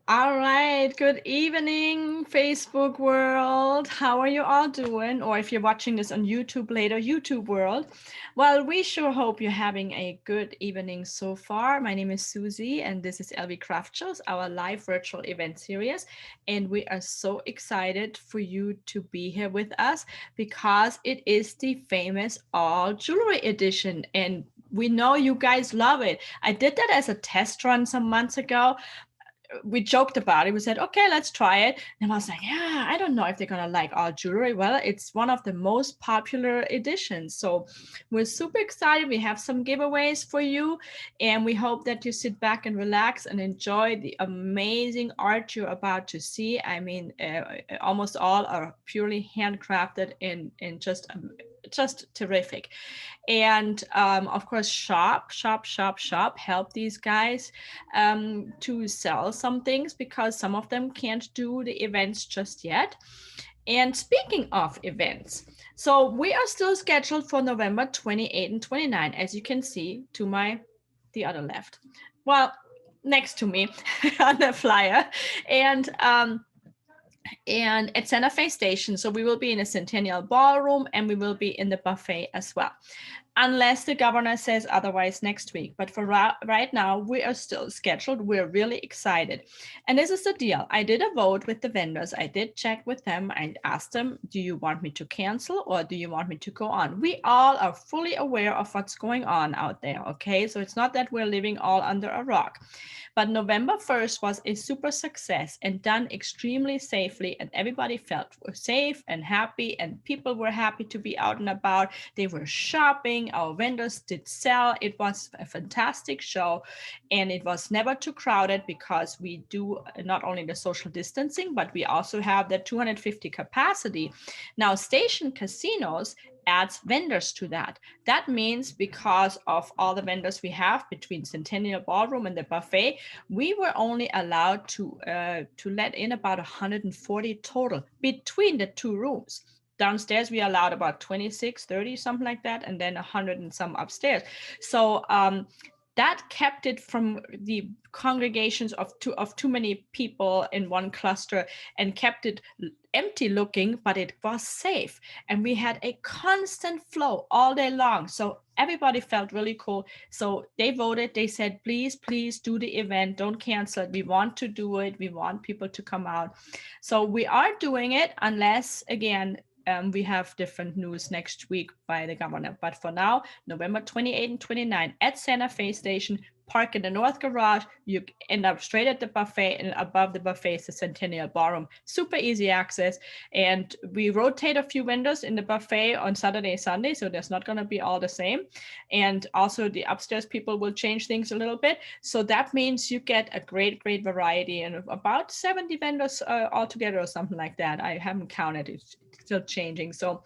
All right, good evening, Facebook world. How are you all doing? Or if you're watching this on YouTube later, YouTube world. Well, we sure hope you're having a good evening so far. My name is Susie, and this is LV Craft Shows, our live virtual event series. And we are so excited for you to be here with us because it is the famous all jewelry edition. And we know you guys love it. I did that as a test run some months ago. We joked about it. We said, okay, let's try it. And I was like, yeah, I don't know if they're gonna like all jewelry. Well, it's one of the most popular editions. So we're super excited. We have some giveaways for you, and we hope that you sit back and relax and enjoy the amazing art you're about to see. I mean, almost all are purely handcrafted and just terrific. And of course, shop, help these guys to sell some things because some of them can't do the events just yet. And speaking of events, so we are still scheduled for November 28 and 29, as you can see to the other left. Well, next to me on the flyer. And at Santa Fe Station. So we will be in a Centennial Ballroom and we will be in the buffet as well, unless the governor says otherwise next week. But for right now, we are still scheduled. We're really excited. And this is the deal. I did a vote with the vendors. I did check with them. I asked them, do you want me to cancel or do you want me to go on? We all are fully aware of what's going on out there, okay? So it's not that we're living all under a rock. But November 1st was a super success and done extremely safely, and everybody felt safe and happy, and people were happy to be out and about. They were shopping, our vendors did sell. It was a fantastic show, and it was never too crowded because we do not only the social distancing, but we also have the 250 capacity. Now, station casinos adds vendors to that. That means because of all the vendors we have between Centennial Ballroom and the buffet, we were only allowed to let in about 140 total between the two rooms. Downstairs we allowed about 26, 30, something like that, and then 100 and some upstairs. So that kept it from the congregations of too many people in one cluster and kept it empty looking, but it was safe. And we had a constant flow all day long. So everybody felt really cool. So they voted, they said, please do the event. Don't cancel it. We want to do it. We want people to come out. So we are doing it unless, again, we have different news next week by the governor. But for now, November 28 and 29 at Santa Fe Station, park in the north garage. You end up straight at the buffet, and above the buffet is the Centennial Ballroom. Super easy access. And we rotate a few vendors in the buffet on Saturday, Sunday, so there's not going to be all the same. And also the upstairs people will change things a little bit. So that means you get a great variety, and about 70 vendors altogether or something like that. I haven't counted. It's still changing. So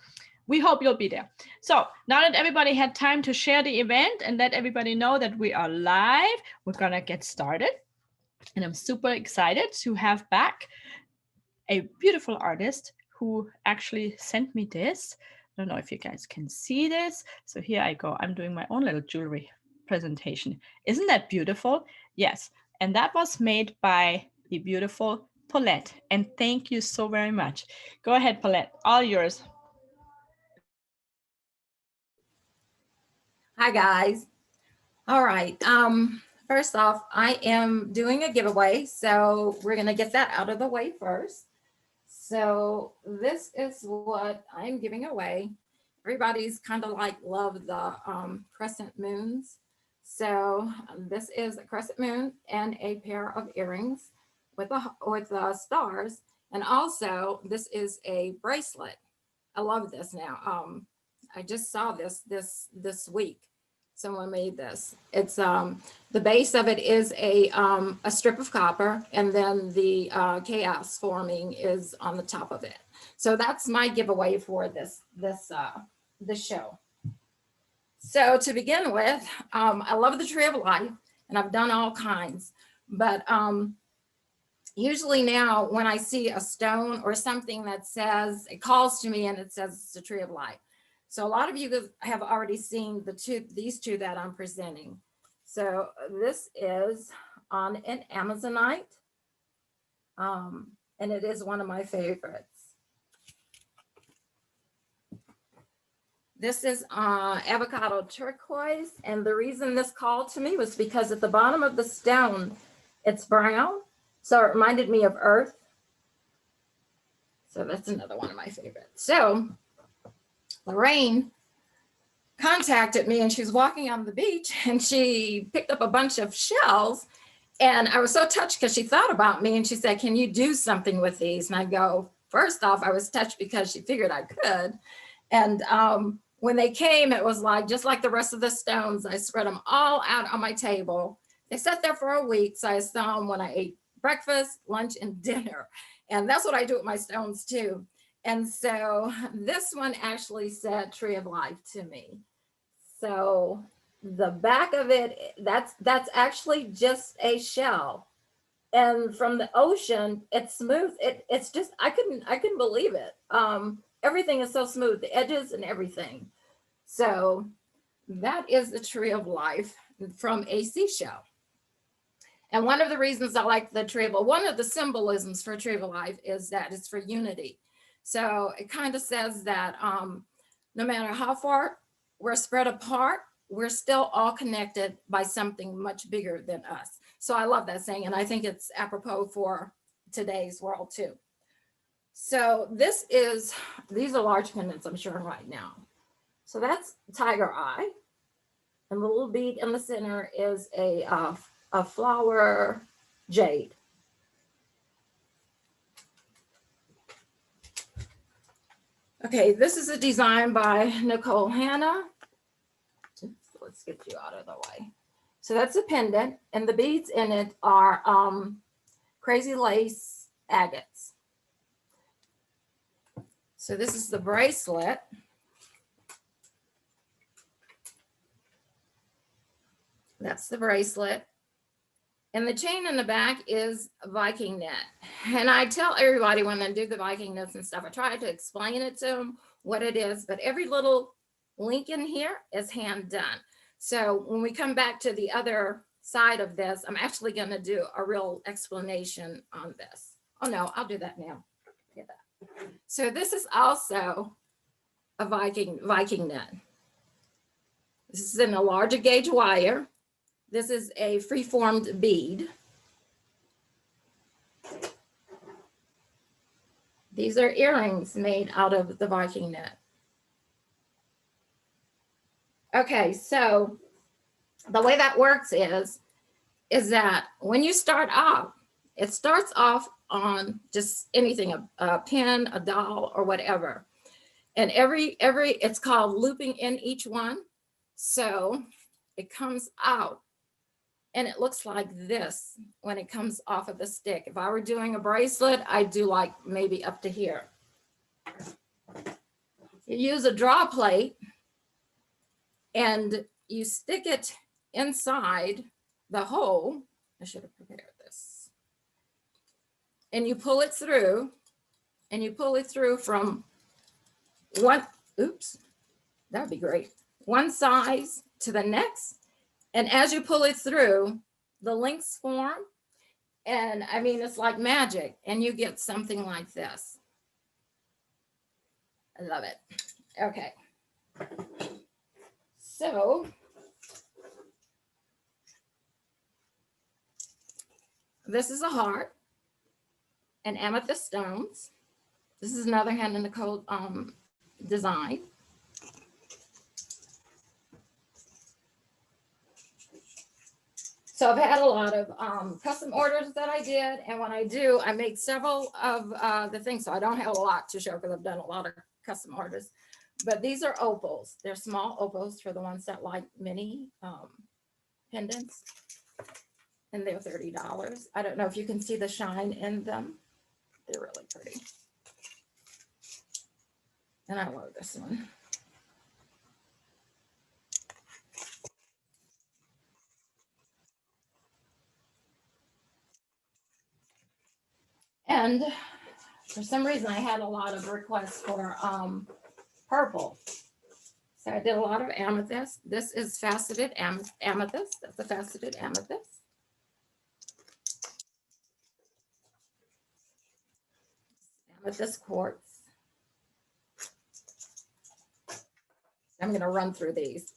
we hope you'll be there. So now that everybody had time to share the event and let everybody know that we are live, we're gonna get started. And I'm super excited to have back a beautiful artist who actually sent me this. I don't know if you guys can see this. So here I go. I'm doing my own little jewelry presentation. Isn't that beautiful? Yes. And that was made by the beautiful Paulette. And thank you so very much. Go ahead, Paulette. All yours. Hi guys. All right. First off, I am doing a giveaway, so we're gonna get that out of the way first. So this is what I'm giving away. Everybody's kind of like love the crescent moons. So this is a crescent moon and a pair of earrings with stars, and also this is a bracelet. I love this now. I just saw this week. Someone made this. It's the base of it is a strip of copper, and then the chaos forming is on the top of it. So that's my giveaway for this show. So to begin with, I love the Tree of Life, and I've done all kinds, but usually now when I see a stone or something that says, it calls to me and it says it's the Tree of Life. So a lot of you have already seen these two that I'm presenting. So this is on an Amazonite, And it is one of my favorites. This is avocado turquoise. And the reason this called to me was because at the bottom of the stone, it's brown. So it reminded me of earth. So that's another one of my favorites. So Lorraine contacted me and she was walking on the beach and she picked up a bunch of shells. And I was so touched because she thought about me and she said, can you do something with these? And I go, first off, I was touched because she figured I could. And when they came, it was like, just like the rest of the stones, I spread them all out on my table. They sat there for a week. So I saw them when I ate breakfast, lunch, and dinner. And that's what I do with my stones too. And so this one actually said Tree of Life to me. So the back of it, that's actually just a shell. And from the ocean, it's smooth. It's just, I couldn't believe it. Everything is so smooth, the edges and everything. So that is the Tree of Life from a seashell. And one of the reasons I like the tree, well, one of the symbolisms for Tree of Life is that it's for unity. So it kind of says that no matter how far we're spread apart, we're still all connected by something much bigger than us. So I love that saying, and I think it's apropos for today's world too. So these are large pendants I'm showing right now. So that's tiger eye. And the little bead in the center is a flower jade. Okay, this is a design by Nicole Hanna. Let's get you out of the way. So that's a pendant, and the beads in it are crazy lace agates. So this is the bracelet. That's the bracelet. And the chain in the back is Viking net. And I tell everybody when I do the Viking nets and stuff, I try to explain it to them what it is, but every little link in here is hand done. So when we come back to the other side of this, I'm actually going to do a real explanation on this. Oh no, I'll do that now. Get that. So this is also a Viking net. This is in a larger gauge wire. This is a free-formed bead. These are earrings made out of the Viking net. Okay, so the way that works is that when you start off, it starts off on just anything, a pin, a doll, or whatever. And it's called looping in each one. So it comes out and it looks like this when it comes off of the stick. If I were doing a bracelet, I'd do like maybe up to here. You use a draw plate and you stick it inside the hole. I should have prepared this. And you pull it through, and you pull it through from one, oops, that would be great. One size to the next. And as you pull it through, the links form. And I mean, it's like magic. And you get something like this. I love it. Okay. So this is a heart and amethyst stones. This is another hand in the code design. So I've had a lot of custom orders that I did. And when I do, I make several of the things. So I don't have a lot to show because I've done a lot of custom orders. But these are opals. They're small opals for the ones that like mini pendants. And they're $30. I don't know if you can see the shine in them. They're really pretty. And I love this one. And for some reason, I had a lot of requests for purple. So I did a lot of amethyst. This is faceted amethyst. That's a faceted amethyst. Amethyst Quartz. I'm going to run through these.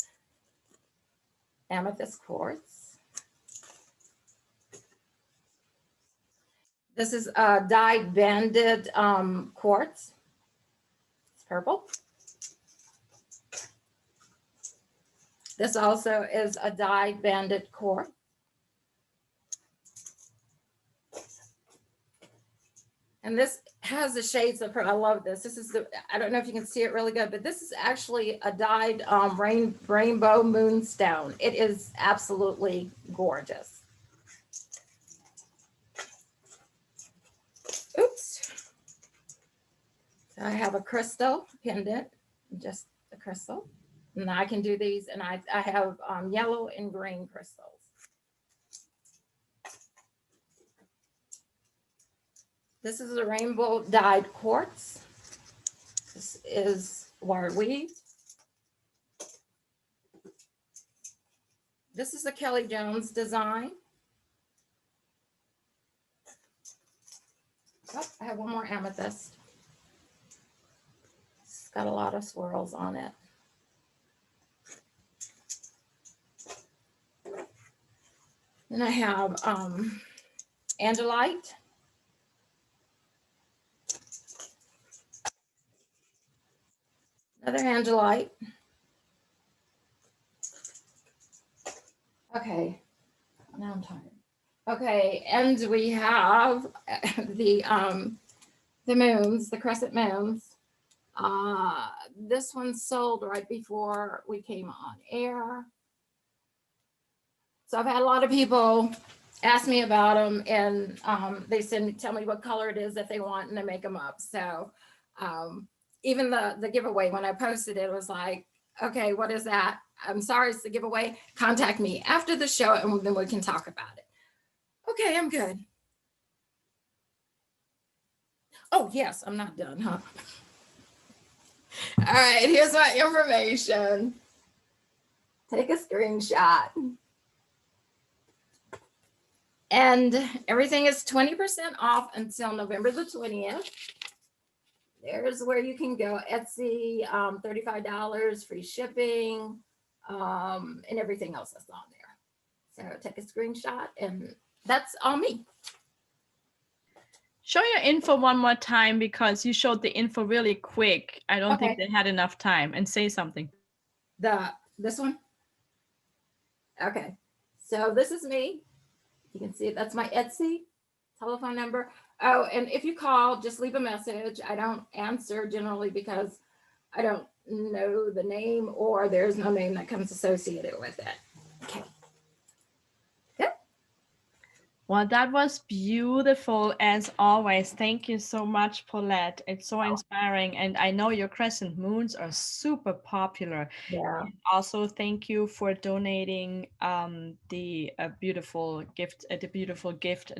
Amethyst Quartz. This is a dyed banded quartz. It's purple. This also is a dyed banded quartz. And this has the shades of purple. I love this. This is the, I don't know if you can see it really good, but this is actually a dyed rainbow moonstone. It is absolutely gorgeous. Oops. So I have a crystal pendant, just a crystal. And I can do these, and I have yellow and green crystals. This is a rainbow dyed quartz. This is wire weave. This is a Kelly Jones design. Oh, I have one more amethyst. It's got a lot of swirls on it. Then I have Angelite. Another Angelite. Okay, now I'm tired. Okay, and we have the moons, the crescent moons. This one sold right before we came on air. So I've had a lot of people ask me about them, and they tell me what color it is that they want, and I make them up. So even the giveaway, when I posted it, was like, okay, what is that? I'm sorry, it's the giveaway. Contact me after the show, and then we can talk about it. Okay, I'm good. Oh, yes, I'm not done, huh? All right, here's my information. Take a screenshot. And everything is 20% off until November the 20th. There's where you can go. Etsy, $35, free shipping, and everything else that's on there. So take a screenshot, and that's all me. Show your info one more time, because you showed the info really quick. I don't think they had enough time. And say something. This one? Okay. So this is me. You can see it. That's my Etsy telephone number. Oh, and if you call, just leave a message. I don't answer generally because I don't know the name, or there's no name that comes associated with it. Okay. Good. Well, that was beautiful as always. Thank you so much, Paulette. It's so inspiring. And I know your crescent moons are super popular. Yeah. And also, thank you for donating the beautiful gift,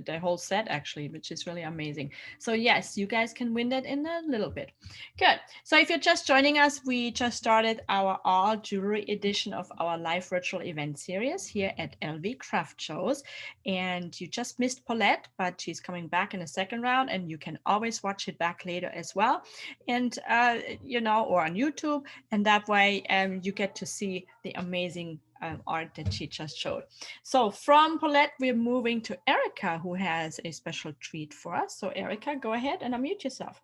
the whole set actually, which is really amazing. So yes, you guys can win that in a little bit. Good. So if you're just joining us, we just started our all jewelry edition of our live virtual event series here at LV Craft Shows. And you just missed Paulette, but she's coming back in the second round, and you can always watch it back later as well. And, or on YouTube. And that way you get to see the amazing art that she just showed. So from Paulette, we're moving to Erica, who has a special treat for us. So Erica, go ahead and unmute yourself.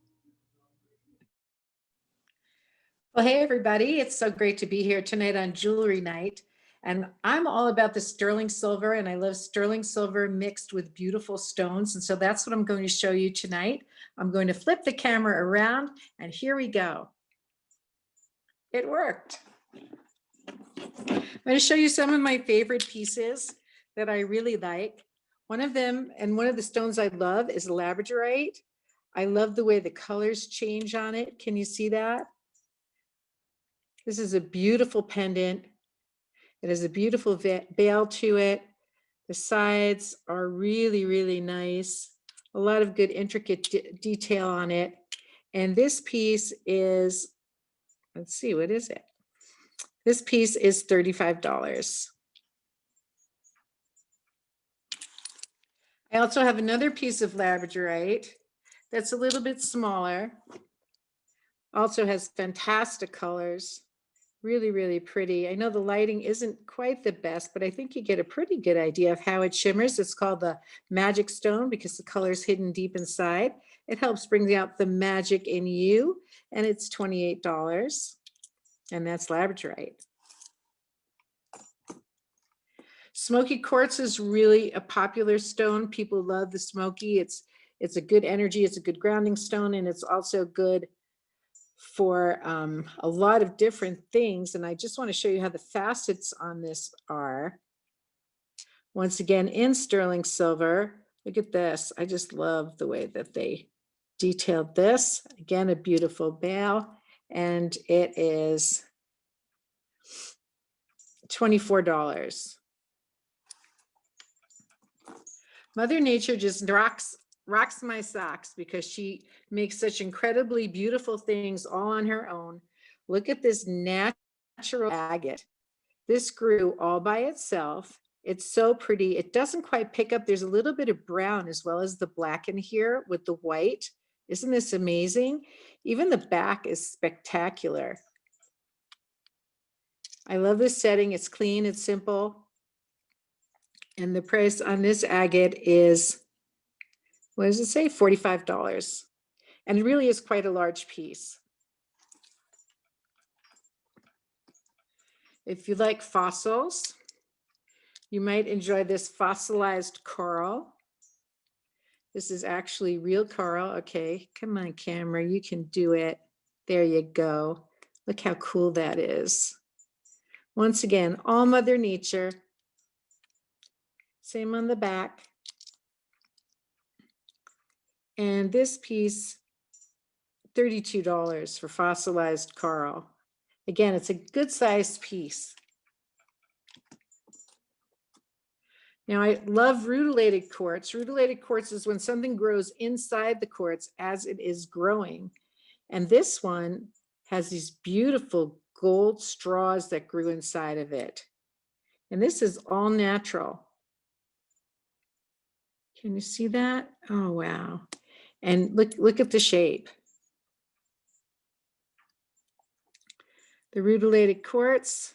Well, hey, everybody. It's so great to be here tonight on Jewelry Night. And I'm all about the sterling silver, and I love sterling silver mixed with beautiful stones. And so that's what I'm going to show you tonight. I'm going to flip the camera around, and here we go. It worked. I'm going to show you some of my favorite pieces that I really like. One of them, and one of the stones I love, is Labradorite. I love the way the colors change on it. Can you see that? This is a beautiful pendant. It has a beautiful veil to it. The sides are really, really nice. A lot of good intricate detail on it. And this piece is, let's see, what is it? This piece is $35. I also have another piece of Labradorite. that's a little bit smaller. Also has fantastic colors. Really, really pretty. I know the lighting isn't quite the best, but I think you get a pretty good idea of how it shimmers. It's called the magic stone because the color is hidden deep inside. It helps bring out the magic in you, and it's $28, and that's Labradorite. Smoky quartz is really a popular stone. People love the smoky. It's a good energy. It's a good grounding stone, and it's also good for a lot of different things. And I just want to show you how the facets on this are. Once again, in sterling silver. Look at this. I just love the way that they detailed this. Again, a beautiful bale, and it is $24. Mother Nature just rocks my socks because she makes such incredibly beautiful things all on her own. Look at this natural agate. This grew all by itself. It's so pretty. It doesn't quite pick up. There's a little bit of brown as well as the black in here with the white. Isn't this amazing? Even the back is spectacular. I love this setting. It's clean, it's simple. And the price on this agate is, what does it say? $45. And it really is quite a large piece. If you like fossils, you might enjoy this fossilized coral. This is actually real coral. Okay, come on, camera, you can do it. There you go. Look how cool that is. Once again, all Mother Nature. Same on the back. And this piece, $32 for fossilized coral. Again, it's a good sized piece. Now I love rutilated quartz. Rutilated quartz is when something grows inside the quartz as it is growing. And this one has these beautiful gold straws that grew inside of it. And this is all natural. Can you see that? Oh, wow. And look at the shape. The rutilated quartz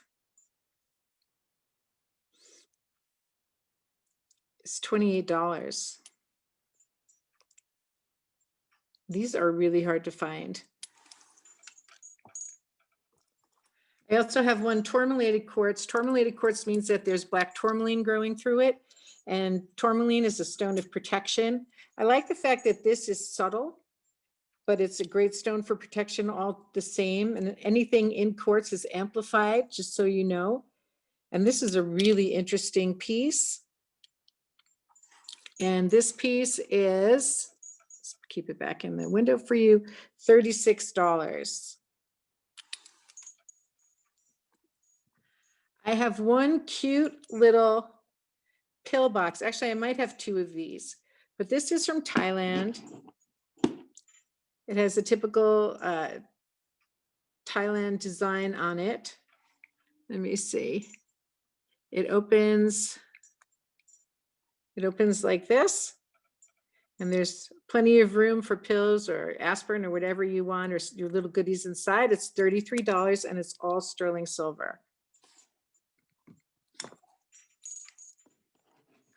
is $28. These are really hard to find. I also have one tourmalated quartz. Tourmalated quartz means that there's black tourmaline growing through it. And tourmaline is a stone of protection. I like the fact that this is subtle, but it's a great stone for protection all the same. And anything in quartz is amplified, just so you know. And this is a really interesting piece. And this piece is, let's keep it back in the window for you, $36. I have one cute little pill box. Actually, I might have two of these, but this is from Thailand. It has a typical Thailand design on it. Let me see. It opens like this, and there's plenty of room for pills or aspirin or whatever you want, or your little goodies inside. It's $33, and it's all sterling silver.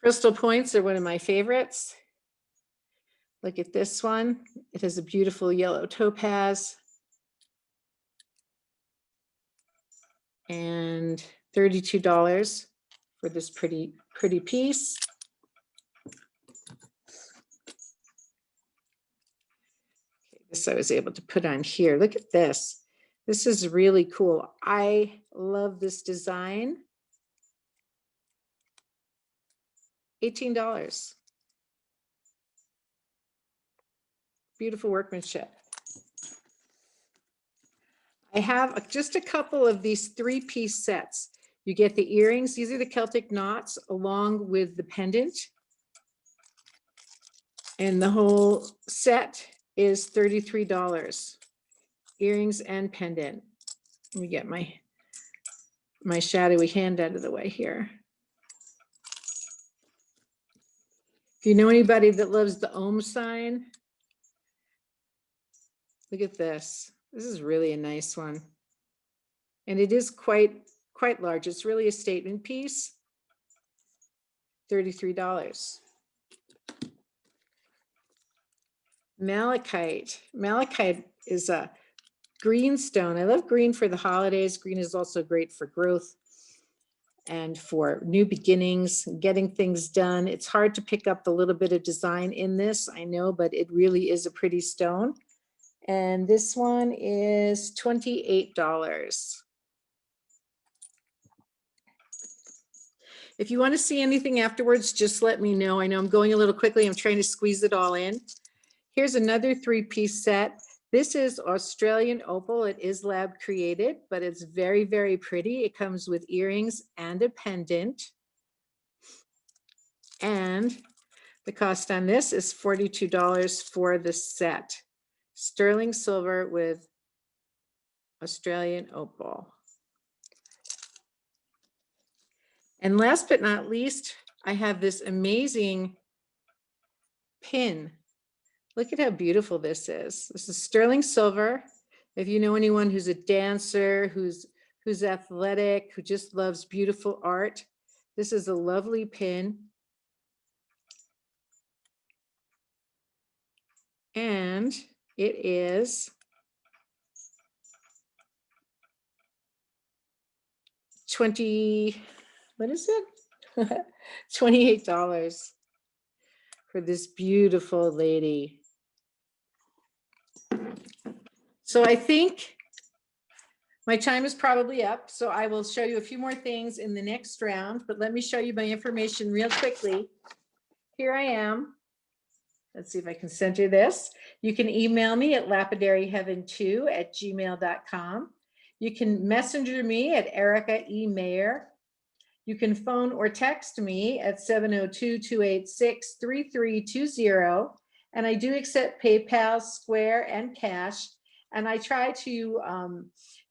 Crystal points are one of my favorites. Look at this one. It has a beautiful yellow topaz. And $32 for this pretty piece. Okay, this I was able to put on here. Look at this. This is really cool. I love this design. $18. Beautiful workmanship. I have just a couple of these 3-piece sets. You get the earrings. These are the Celtic Knots along with the pendant. And the whole set is $33. Earrings and pendant. Let me get my shadowy hand out of the way here. If you know anybody that loves the Ohm sign, Look at this. This is really a nice one. And it is quite large. It's really a statement piece. $33. Malachite. Malachite is a green stone. I love green for the holidays. Green is also great for growth and for new beginnings, getting things done. It's hard to pick up the little bit of design in this, I know, but it really is a pretty stone. And this one is $28. If you want to see anything afterwards, just let me know. I know I'm going a little quickly. I'm trying to squeeze it all in. Here's another 3-piece set. This is Australian opal. It is lab created, but it's very, very pretty. It comes with earrings and a pendant. And the cost on this is $42 for the set. Sterling silver with Australian opal. And last but not least, I have this amazing pin. Look at how beautiful this is. This is sterling silver. If you know anyone who's a dancer, who's athletic, who just loves beautiful art, this is a lovely pin. And it is $28 for this beautiful lady. So I think my time is probably up. So I will show you a few more things in the next round, but let me show you my information real quickly. Here I am. Let's see if I can center this. You can email me at lapidaryheaven2@gmail.com. You can messenger me at Erica E. Mayer. You can phone or text me at 702-286-3320. And I do accept PayPal, Square, and Cash. And I try to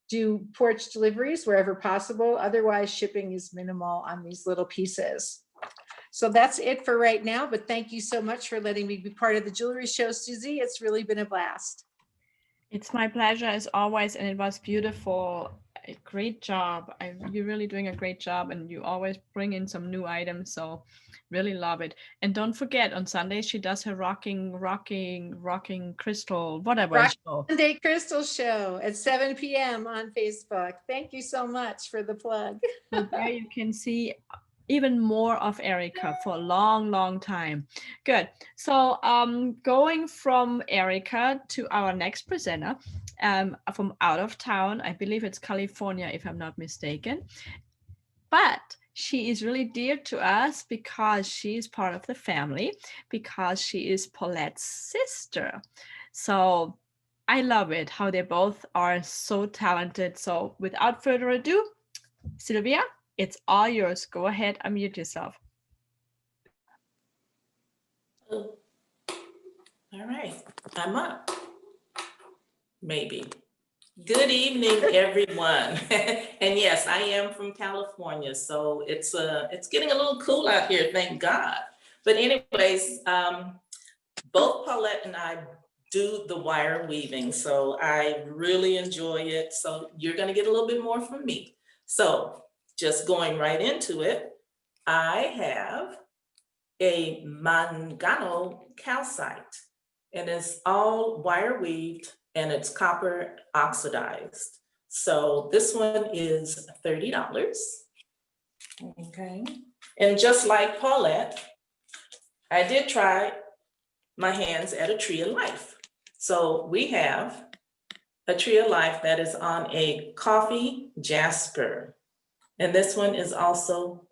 do porch deliveries wherever possible. Otherwise, shipping is minimal on these little pieces. So that's it for right now, but thank you so much for letting me be part of the jewelry show, Susie. It's really been a blast. It's my pleasure as always, and it was beautiful. A great job. You're really doing a great job, and you always bring in some new items, so really love it. And don't forget, on Sunday she does her rocking crystal, whatever show. Sunday Crystal Show at 7 p.m. on Facebook. Thank you so much for the plug. So there you can see even more of Erica for a long, long time. Good. So going from Erica to our next presenter from out of town, I believe it's California, if I'm not mistaken. But she is really dear to us because she is part of the family, because she is Paulette's sister. So I love it how they both are so talented. So without further ado, Sylvia, it's all yours. Go ahead, unmute yourself. Oh. All right, I'm up. Maybe. Good evening, everyone. And yes, I am from California, so it's getting a little cool out here, thank God. But anyways, both Paulette and I do the wire weaving, so I really enjoy it. So you're gonna get a little bit more from me. So just going right into it, I have a Mangano Calcite, and it's all wire weaved and it's copper oxidized. So this one is $30. Okay. And just like Paulette, I did try my hands at a Tree of Life. So we have a Tree of Life that is on a coffee jasper. And this one is also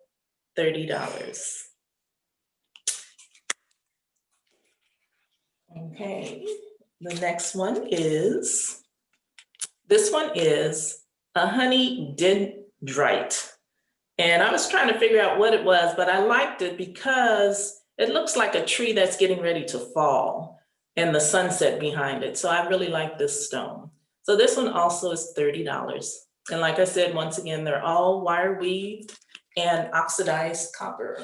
$30. Okay, the next one is, this one is a honey dendrite. And I was trying to figure out what it was, but I liked it because it looks like a tree that's getting ready to fall and the sunset behind it. So I really like this stone. So this one also is $30. And like I said, once again, they're all wire weaved and oxidized copper.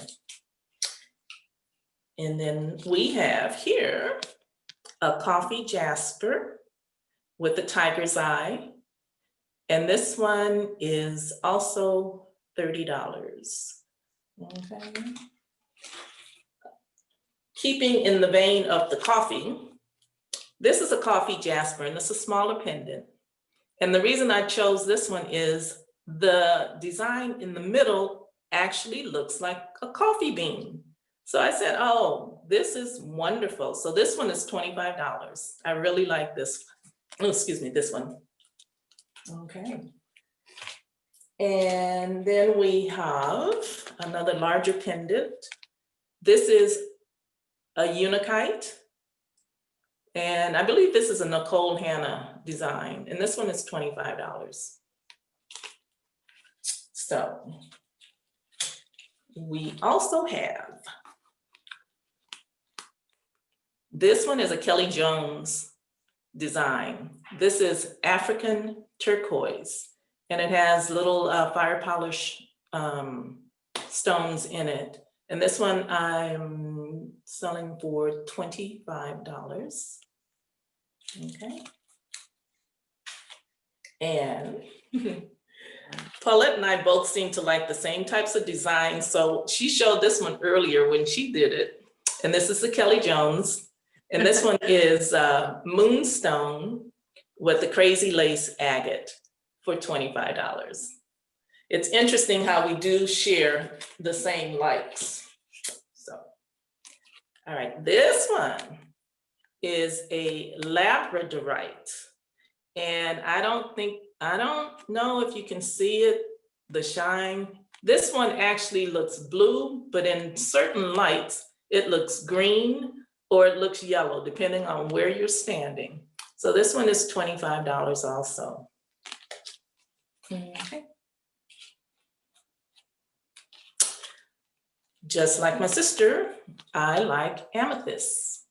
And then we have here a coffee jasper. with the tiger's eye. And this one is also $30. Okay. Keeping in the vein of the coffee, this is a coffee jasper, and it's a smaller pendant. And the reason I chose this one is the design in the middle actually looks like a coffee bean. So I said, oh, this is wonderful. So this one is $25. I really like this. Oh, excuse me, this one. Okay. And then we have another larger pendant. This is a Unakite. And I believe this is a Nicole Hannah design. And this one is $25. So we also have, this one is a Kelly Jones design. This is African turquoise, and it has little fire polish stones in it. And this one I'm selling for $25. Okay. And Paulette and I both seem to like the same types of designs. So she showed this one earlier when she did it. And this is the Kelly Jones. And this one is Moonstone with the crazy lace agate for $25. It's interesting how we do share the same likes. So, all right, this one is a Labradorite. And I don't know if you can see it, the shine. This one actually looks blue, but in certain lights, it looks green or it looks yellow, depending on where you're standing. So this one is $25 also. Okay. Just like my sister, I like amethyst.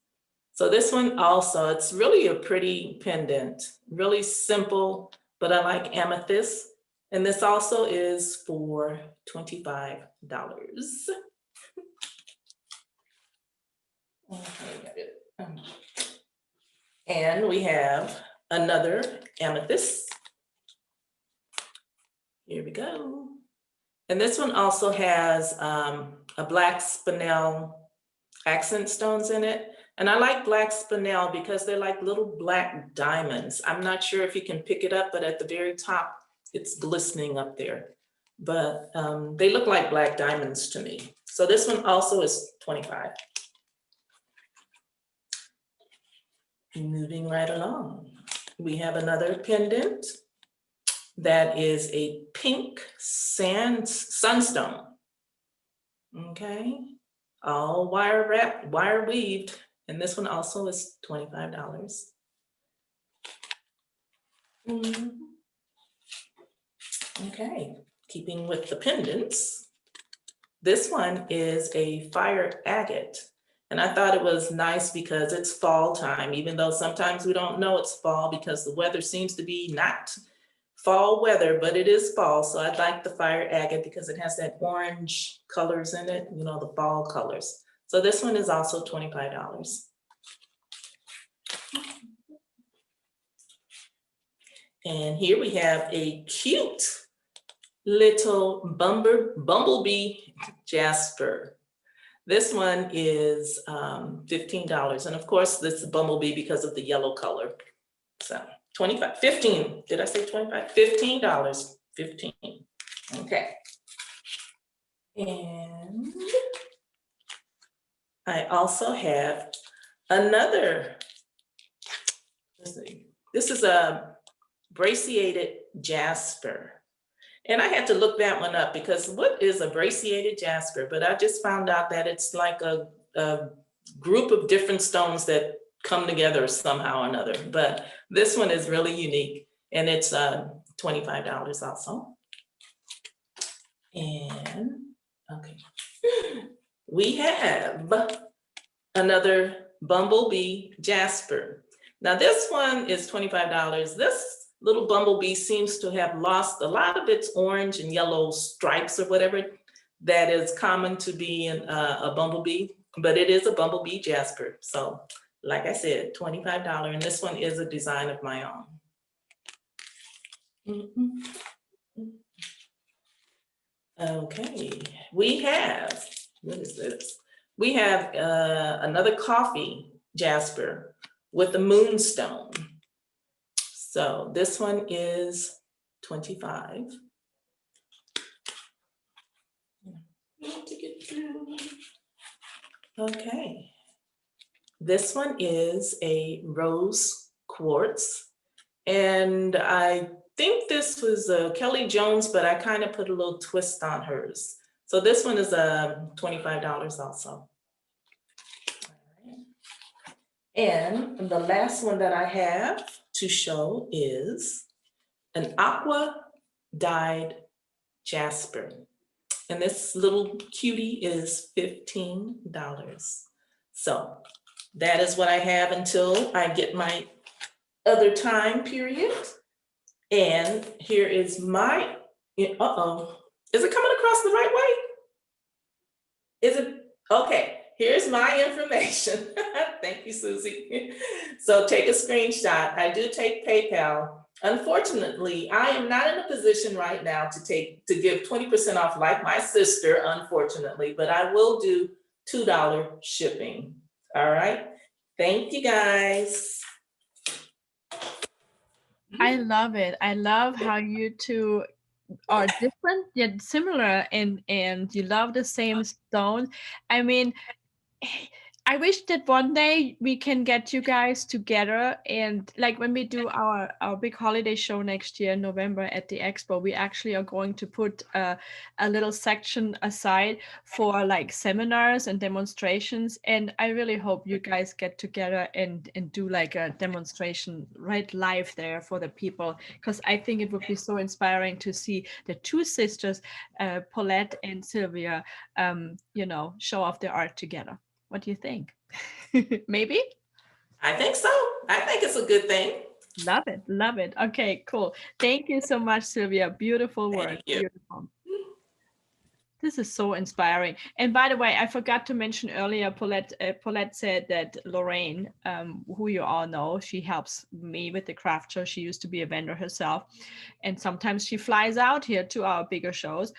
So this one also, it's really a pretty pendant, really simple, but I like amethyst. And this also is for $25. Okay, and we have another amethyst. Here we go. And this one also has a black spinel accent stones in it. And I like black spinel because they're like little black diamonds. I'm not sure if you can pick it up, but at the very top, it's glistening up there. But they look like black diamonds to me. So this one also is $25. Moving right along, we have another pendant that is a pink sunstone. Okay, all wire wrapped, wire weaved, and this one also is $25. Okay, keeping with the pendants, this one is a fire agate. And I thought it was nice because it's fall time, even though sometimes we don't know it's fall because the weather seems to be not fall weather, but it is fall. So I like the fire agate because it has that orange colors in it, you know, the fall colors. So this one is also $25. And here we have a cute little Bumblebee Jasper. This one is $15. And of course, this is Bumblebee because of the yellow color. So 25, 15, did I say 25? $15, 15, okay. And I also have another, let's see, this is a Braciated Jasper. And I had to look that one up because what is a Braciated Jasper? But I just found out that it's like a group of different stones that come together somehow or another. But this one is really unique and it's $25 also. And okay, we have another Bumblebee Jasper. Now this one is $25. This little bumblebee seems to have lost a lot of its orange and yellow stripes or whatever that is common to be in a bumblebee, but it is a Bumblebee Jasper. So like I said, $25, and this one is a design of my own. Okay, we have, what is this? We have another coffee jasper with the Moonstone. So this one is 25. Okay. This one is a rose quartz. And I think this was Kelly Jones, but I kind of put a little twist on hers. So this one is $25 also. And the last one that I have to show is an aqua dyed jasper. And this little cutie is $15. So that is what I have until I get my other time period. And here is my, uh-oh, is it coming across the right way? Is it? Okay, here's my information. Thank you, Susie. So take a screenshot. I do take PayPal. Unfortunately, I am not in a position right now to give 20% off like my sister, unfortunately, but I will do $2 shipping. All right. Thank you guys. I love it. I love how you two are different yet similar, and you love the same stones. I mean, I wish that one day we can get you guys together, and like when we do our big holiday show next year in November at the expo, we actually are going to put a little section aside for like seminars and demonstrations. And I really hope you guys get together and do like a demonstration right live there for the people, because I think it would be so inspiring to see the two sisters, Paulette and Sylvia, you know, show off their art together. What do you think? Maybe? I think so. I think it's a good thing. Love it. Love it. Okay, cool. Thank you so much, Sylvia. Beautiful work. Thank you. Beautiful. This is so inspiring. And by the way, I forgot to mention earlier, Paulette said that Lorraine, who you all know, she helps me with the craft show. She used to be a vendor herself. And sometimes she flies out here to our bigger shows.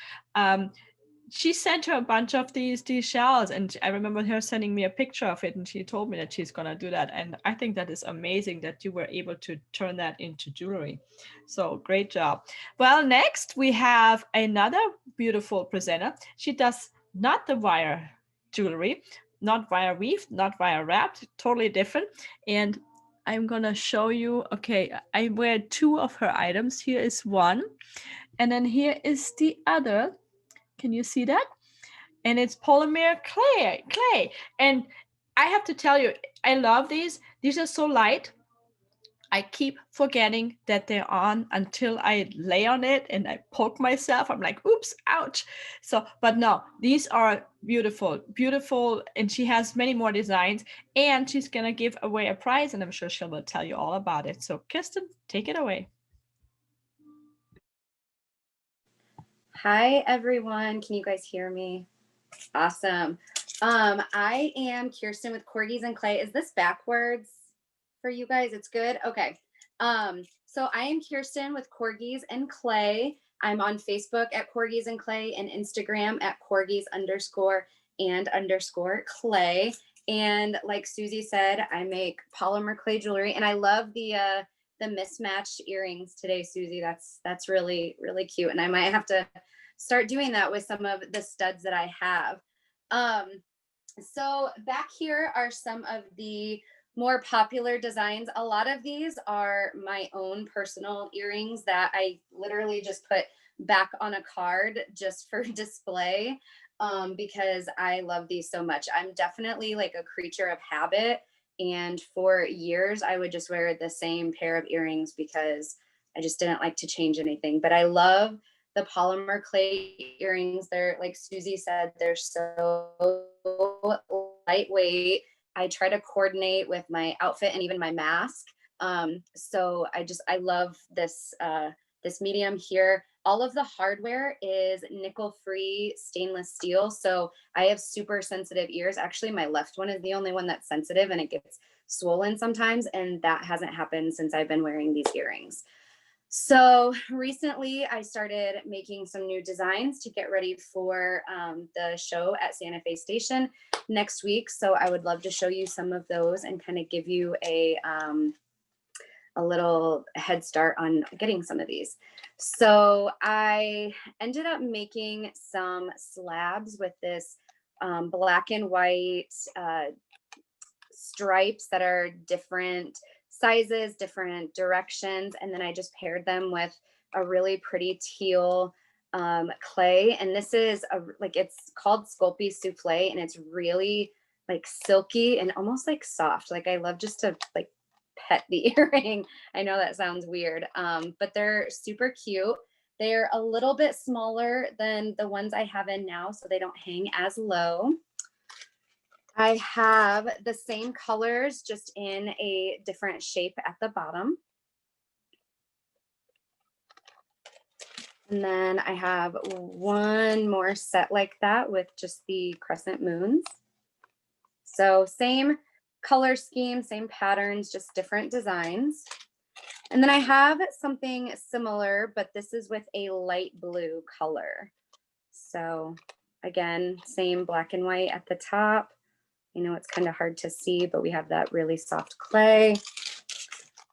She sent her a bunch of these shells, and I remember her sending me a picture of it, and she told me that she's gonna do that. And I think that is amazing that you were able to turn that into jewelry. So great job. Well, next we have another beautiful presenter. She does not the wire jewelry, not wire weave, not wire wrapped, totally different. And I'm gonna show you, okay, I wear two of her items. Here is one, and then here is the other. Can you see that? And it's polymer clay. And I have to tell you, I love these. These are so light. I keep forgetting that they're on until I lay on it and I poke myself. I'm like, oops, ouch. So, but no, these are beautiful, beautiful. And she has many more designs, and she's going to give away a prize, and I'm sure she will tell you all about it. So Kirsten, take it away. Hi, everyone. Can you guys hear me? Awesome. I am Kirsten with Corgis and Clay. Is this backwards for you guys? It's good? Okay. So I am Kirsten with Corgis and Clay. I'm on Facebook at Corgis and Clay and Instagram at Corgis_and_Clay. And like Susie said, I make polymer clay jewelry, and I love the mismatched earrings today, Susie. That's really, really cute. And I might have to start doing that with some of the studs that I have. So back here are some of the more popular designs. A lot of these are my own personal earrings that I literally just put back on a card just for display, because I love these so much. I'm definitely like a creature of habit. And for years, I would just wear the same pair of earrings because I just didn't like to change anything. But I love the polymer clay earrings. They're, like Susie said, they're so lightweight. I try to coordinate with my outfit and even my mask. So I love this, this medium here. All of the hardware is nickel-free stainless steel. So I have super sensitive ears. Actually, my left one is the only one that's sensitive, and it gets swollen sometimes. And that hasn't happened since I've been wearing these earrings. So recently I started making some new designs to get ready for the show at Santa Fe Station next week. So I would love to show you some of those and kind of give you a little head start on getting some of these. So I ended up making some slabs with this black and white stripes that are different sizes, different directions. And then I just paired them with a really pretty teal clay. And this is it's called Sculpey Souffle, and it's really like silky and almost like soft. Like I love just to like pet the earring. I know that sounds weird, but they're super cute. They're a little bit smaller than the ones I have in now, so they don't hang as low. I have the same colors, just in a different shape at the bottom. And then I have one more set like that with just the crescent moons. So same color scheme, same patterns, just different designs. And then I have something similar, but this is with a light blue color. So again, same black and white at the top. You know, it's kind of hard to see, but we have that really soft clay.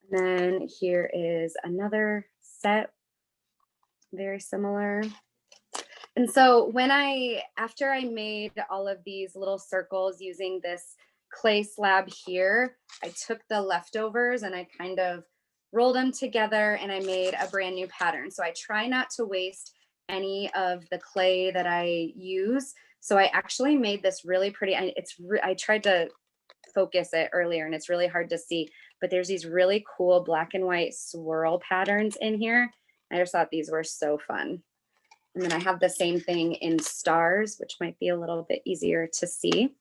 And then here is another set, very similar. And so after I made all of these little circles using this clay slab here, I took the leftovers and I kind of rolled them together and I made a brand new pattern. So I try not to waste any of the clay that I use. So I actually made this really pretty, I tried to focus it earlier and it's really hard to see, but there's these really cool black and white swirl patterns in here. I just thought these were so fun. And then I have the same thing in stars, which might be a little bit easier to see.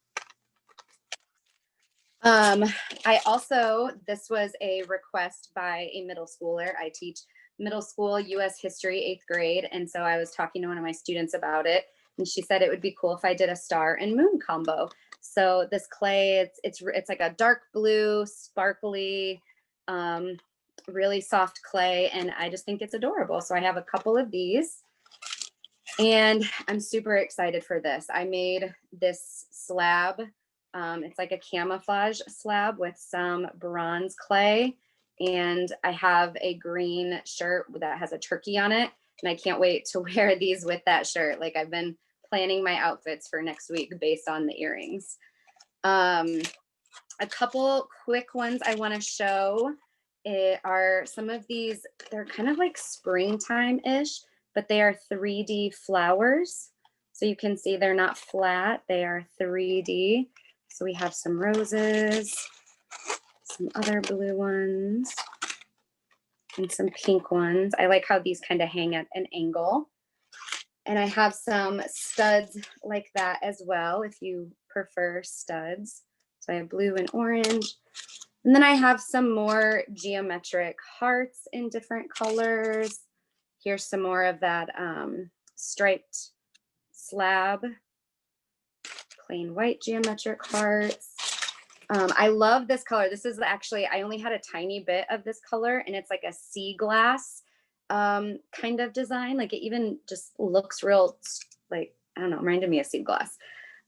This was a request by a middle schooler. I teach middle school US history, 8th grade. And so I was talking to one of my students about it. And she said it would be cool if I did a star and moon combo. So this clay, it's like a dark blue, sparkly, really soft clay. And I just think it's adorable. So I have a couple of these. And I'm super excited for this. I made this slab. It's like a camouflage slab with some bronze clay. And I have a green shirt that has a turkey on it. And I can't wait to wear these with that shirt. Like I've been planning my outfits for next week based on the earrings. A couple quick ones I want to show are some of these. They're kind of like springtime-ish, but they are 3D flowers. So you can see they're not flat, they are 3D. So we have some roses, some other blue ones, and some pink ones. I like how these kind of hang at an angle. And I have some studs like that as well, if you prefer studs. So I have blue and orange. And then I have some more geometric hearts in different colors. Here's some more of that striped slab, plain white geometric hearts. I love this color. This is actually, I only had a tiny bit of this color, and it's like a sea glass kind of design. Like it even just looks real, like, I don't know, reminded me of sea glass.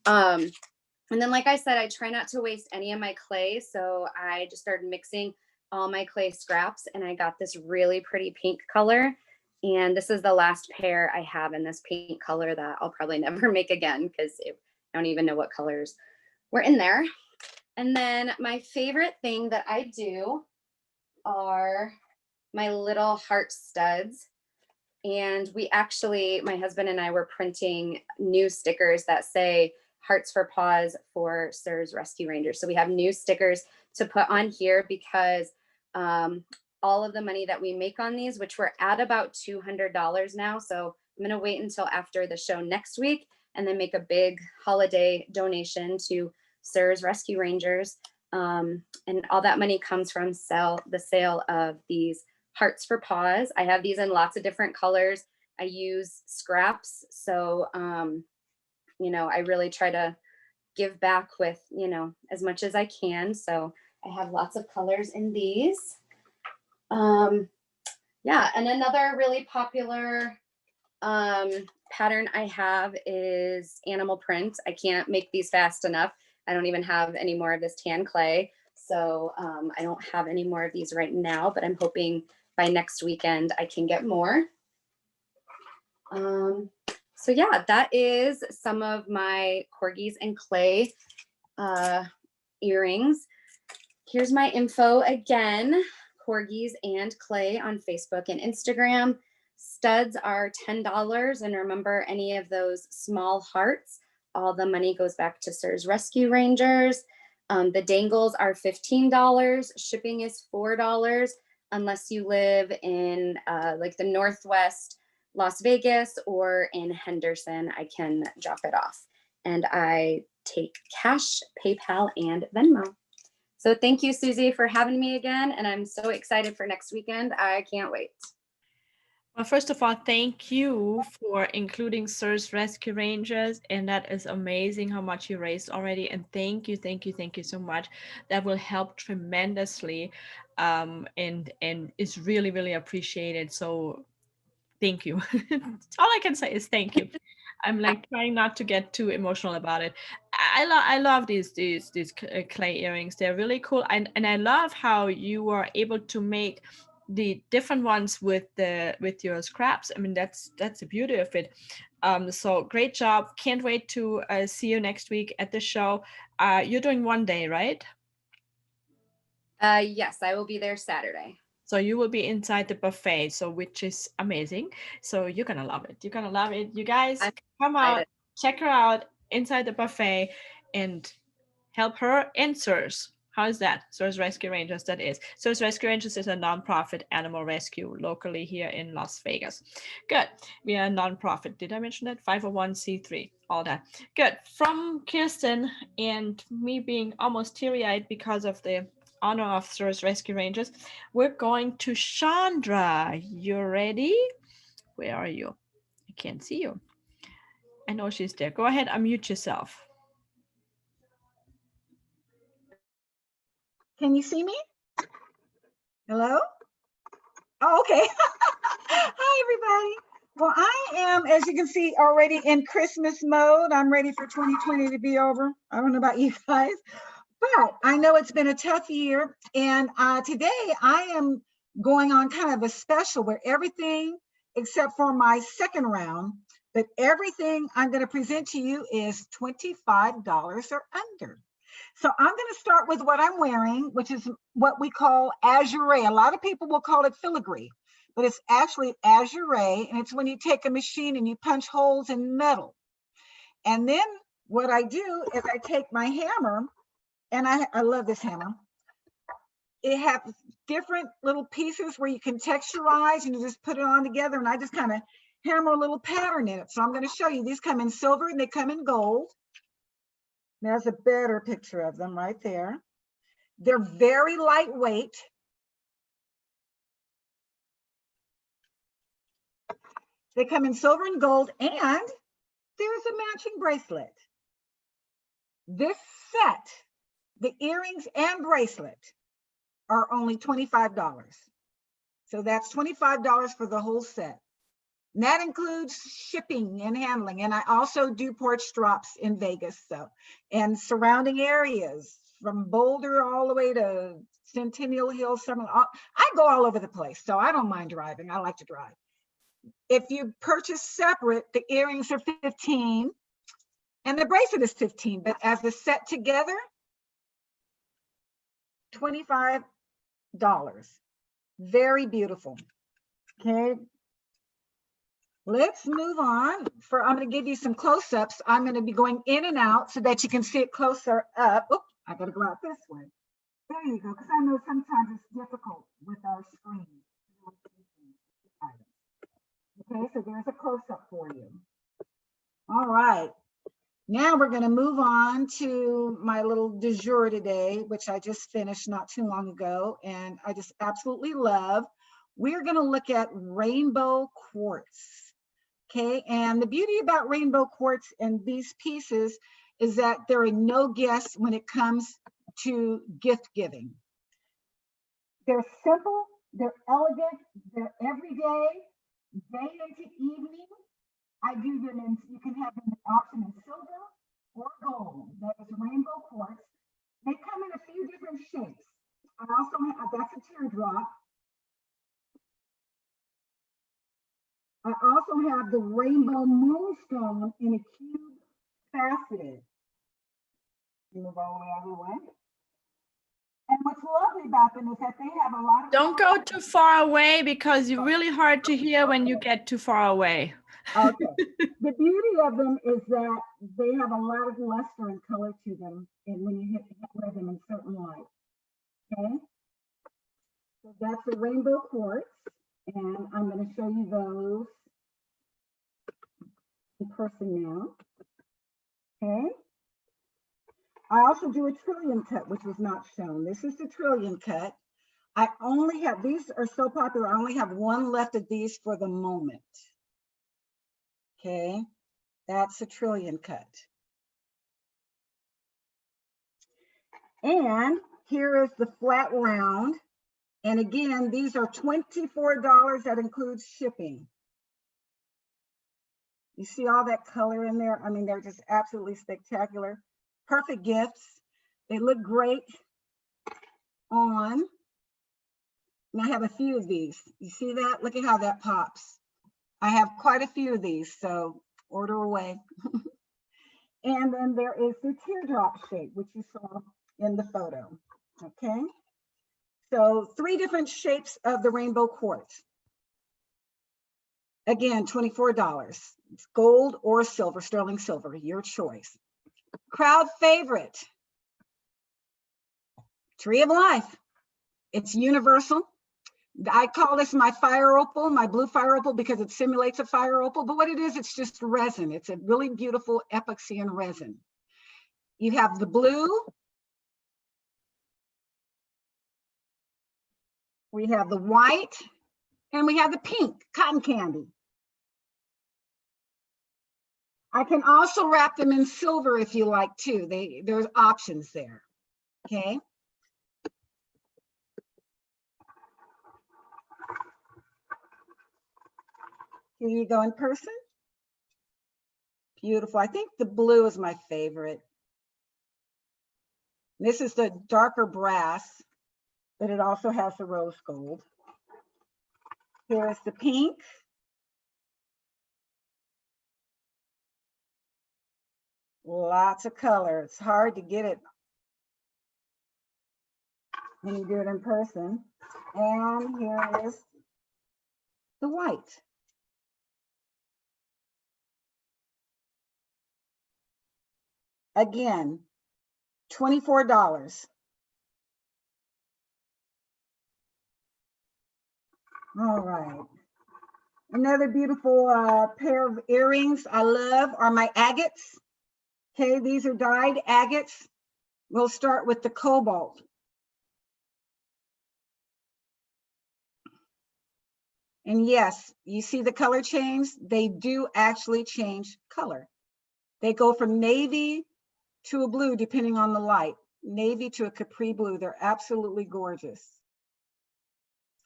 And then, like I said, I try not to waste any of my clay. So I just started mixing all my clay scraps, and I got this really pretty pink color. And this is the last pair I have in this pink color that I'll probably never make again because I don't even know what colors were in there. And then my favorite thing that I do are my little heart studs. And we actually, my husband and I were printing new stickers that say Hearts for Paws for SIRS Rescue Rangers. So we have new stickers to put on here because all of the money that we make on these, which we're at about $200 now. So I'm going to wait until after the show next week and then make a big holiday donation to SIRS Rescue Rangers. And all that money comes from the sale of these Hearts for Paws. I have these in lots of different colors. I use scraps. So, you know, I really try to give back with, you know, as much as I can. So I have lots of colors in these. Yeah, and another really popular pattern I have is animal print. I can't make these fast enough. I don't even have any more of this tan clay. So I don't have any more of these right now, but I'm hoping by next weekend I can get more. So yeah, that is some of my corgis and clay earrings. Here's my info again, corgis and clay on Facebook and Instagram. Studs are $10. And remember, any of those small hearts, all the money goes back to SIRS Rescue Rangers. The dangles are $15. Shipping is $4 unless you live in like the Northwest Las Vegas or in Henderson. I can drop it off. And I take cash, PayPal, and Venmo. So thank you, Susie, for having me again. And I'm so excited for next weekend. I can't wait. Well, first of all, thank you for including SIRS Rescue Rangers, and that is amazing how much you raised already. And thank you so much. That will help tremendously, and is really, really appreciated. So thank you. All I can say is thank you. I'm like trying not to get too emotional about it. I love these clay earrings. They're really cool, and I love how you were able to make the different ones with your scraps. I mean, that's the beauty of it. So great job. Can't wait to see you next week at the show. You're doing one day, right? Yes, I will be there Saturday. So you will be inside the buffet, so which is amazing. So you're gonna love it. You're gonna love it. You guys come out, check her out inside the buffet, and help her and SIRS. How is that? SIRS Rescue Rangers, that is. SIRS Rescue Rangers is a nonprofit animal rescue locally here in Las Vegas. Good. We are a nonprofit. Did I mention that? 501c3, all that. Good. From Kirsten and me being almost teary-eyed because of the honor of SIRS Rescue Rangers, we're going to Chandra. You ready? Where are you? I can't see you. I know she's there. Go ahead, unmute yourself. Can you see me? Hello? Oh, okay. Hi, everybody. Well, I am, as you can see, already in Christmas mode. I'm ready for 2020 to be over. I don't know about you guys, but I know it's been a tough year. And today I am going on kind of a special where everything except for my second round, but everything I'm going to present to you is $25 or under. So I'm going to start with what I'm wearing, which is what we call azure. A lot of people will call it filigree, but it's actually azure, and it's when you take a machine and you punch holes in metal. And then what I do is I take my hammer, and I love this hammer. It has different little pieces where you can texturize and you just put it on together, and I just kind of hammer a little pattern in it. So I'm going to show you. These come in silver and they come in gold. There's a better picture of them right there. They're very lightweight. They come in silver and gold, and there's a matching bracelet. This set, the earrings and bracelet, are only $25. So that's $25 for the whole set. And that includes shipping and handling. And I also do porch drops in Vegas, so, and surrounding areas from Boulder all the way to Centennial Hill. I go all over the place, so I don't mind driving. I like to drive. If you purchase separate, the earrings are $15 and the bracelet is $15, but as a set together, $25. Very beautiful. Okay. Let's move on. I'm going to give you some close-ups. I'm going to be going in and out so that you can see it closer up. Oops, I got to go out this way. There you go, because I know sometimes it's difficult with our screen. Okay, so there's a close-up for you. All right. Now we're going to move on to my little du jour today, which I just finished not too long ago, and I just absolutely love. We're going to look at rainbow quartz. Okay, and the beauty about rainbow quartz and these pieces is that there are no guests when it comes to gift giving. They're simple They're elegant, they're everyday, day into evening. I do them in, you can have them in option in silver or gold. That is rainbow quartz. They come in a few different shapes. I also have, that's a teardrop. I also have the rainbow moonstone in a cube faceted. Move all the way out of the way. And what's lovely about them is that they have a lot of. Don't go too far away because you're really hard to hear when you get too far away. Okay. The beauty of them is that they have a lot of luster and color to them, and when you wear them in certain light. Okay. So that's a rainbow quartz, and I'm going to show you those in person now. Okay. I also do a trillium cut, which was not shown. This is the trillium cut. I only have, these are so popular, I only have one left of these for the moment. Okay, that's a trillium cut. And here is the flat round. And again, these are $24. That includes shipping. You see all that color in there? I mean, they're just absolutely spectacular. Perfect gifts. They look great on. And I have a few of these. You see that? Look at how that pops. I have quite a few of these, so order away. And then there is the teardrop shape, which you saw in the photo. Okay. So 3 different shapes of the rainbow quartz. Again, $24. It's gold or silver, sterling silver, your choice. Crowd favorite, Tree of Life. It's universal. I call this my fire opal, my blue fire opal, because it simulates a fire opal, but what it is, it's just resin. It's a really beautiful epoxy and resin. You have the blue. We have the white, and we have the pink, cotton candy. I can also wrap them in silver if you like too. There's options there, okay? Here you go in person. Beautiful. I think the blue is my favorite. This is the darker brass, but it also has the rose gold. Here's the pink. Lots of color. It's hard to get it when you do it in person. And here is the white. Again, $24. All right. Another beautiful pair of earrings I love are my agates. Okay, these are dyed agates. We'll start with the cobalt. And yes, you see the color change? They do actually change color. They go from navy to a blue, depending on the light. Navy to a capri blue. They're absolutely gorgeous.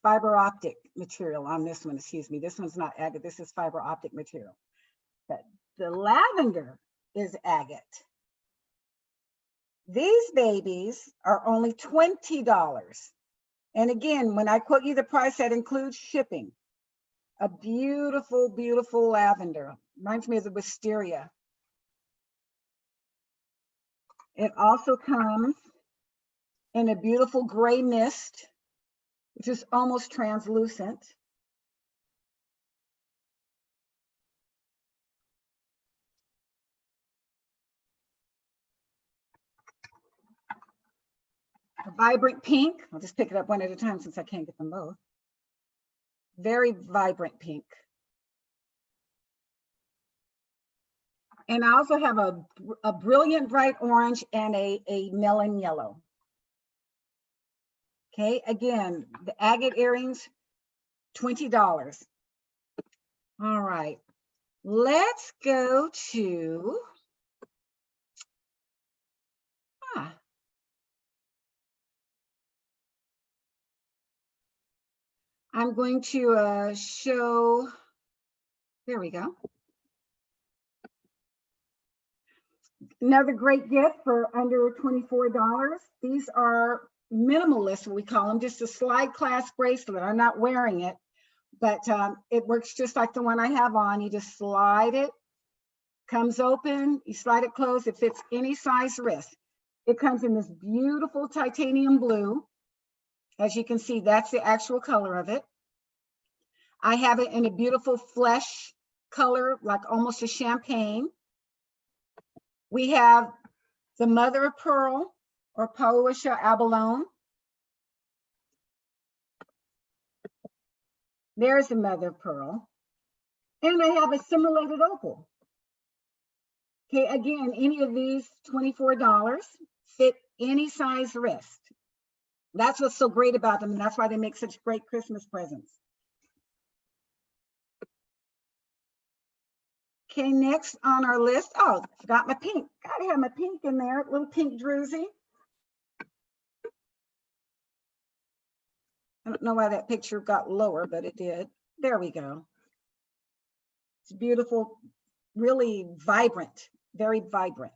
Fiber optic material on this one, excuse me. This one's not agate, this is fiber optic material. But the lavender is agate. These babies are only $20. And again, when I quote you the price, that includes shipping. A beautiful, beautiful lavender. Reminds me of the wisteria. It also comes in a beautiful gray mist, which is almost translucent. A vibrant pink. I'll just pick it up one at a time since I can't get them both. Very vibrant pink. And I also have a brilliant bright orange and a melon yellow. Okay, again, the agate earrings, $20. All right, let's go to, I'm going to show, there we go. Another great gift for under $24. These are minimalist, we call them, just a slide clasp bracelet. I'm not wearing it, but it works just like the one I have on. You just slide it, comes open, you slide it closed, it fits any size wrist. It comes in this beautiful titanium blue. As you can see, that's the actual color of it. I have it in a beautiful flesh color, like almost a champagne. We have the mother of pearl, or Pauasia abalone. There's the mother of pearl. And I have a simulated opal. Okay, again, any of these, $24, fit any size wrist. That's what's so great about them, and that's why they make such great Christmas presents. Okay, next on our list, oh, forgot my pink. Gotta have my pink in there, little pink druzy. I don't know why that picture got lower, but it did. There we go. It's beautiful, really vibrant, very vibrant.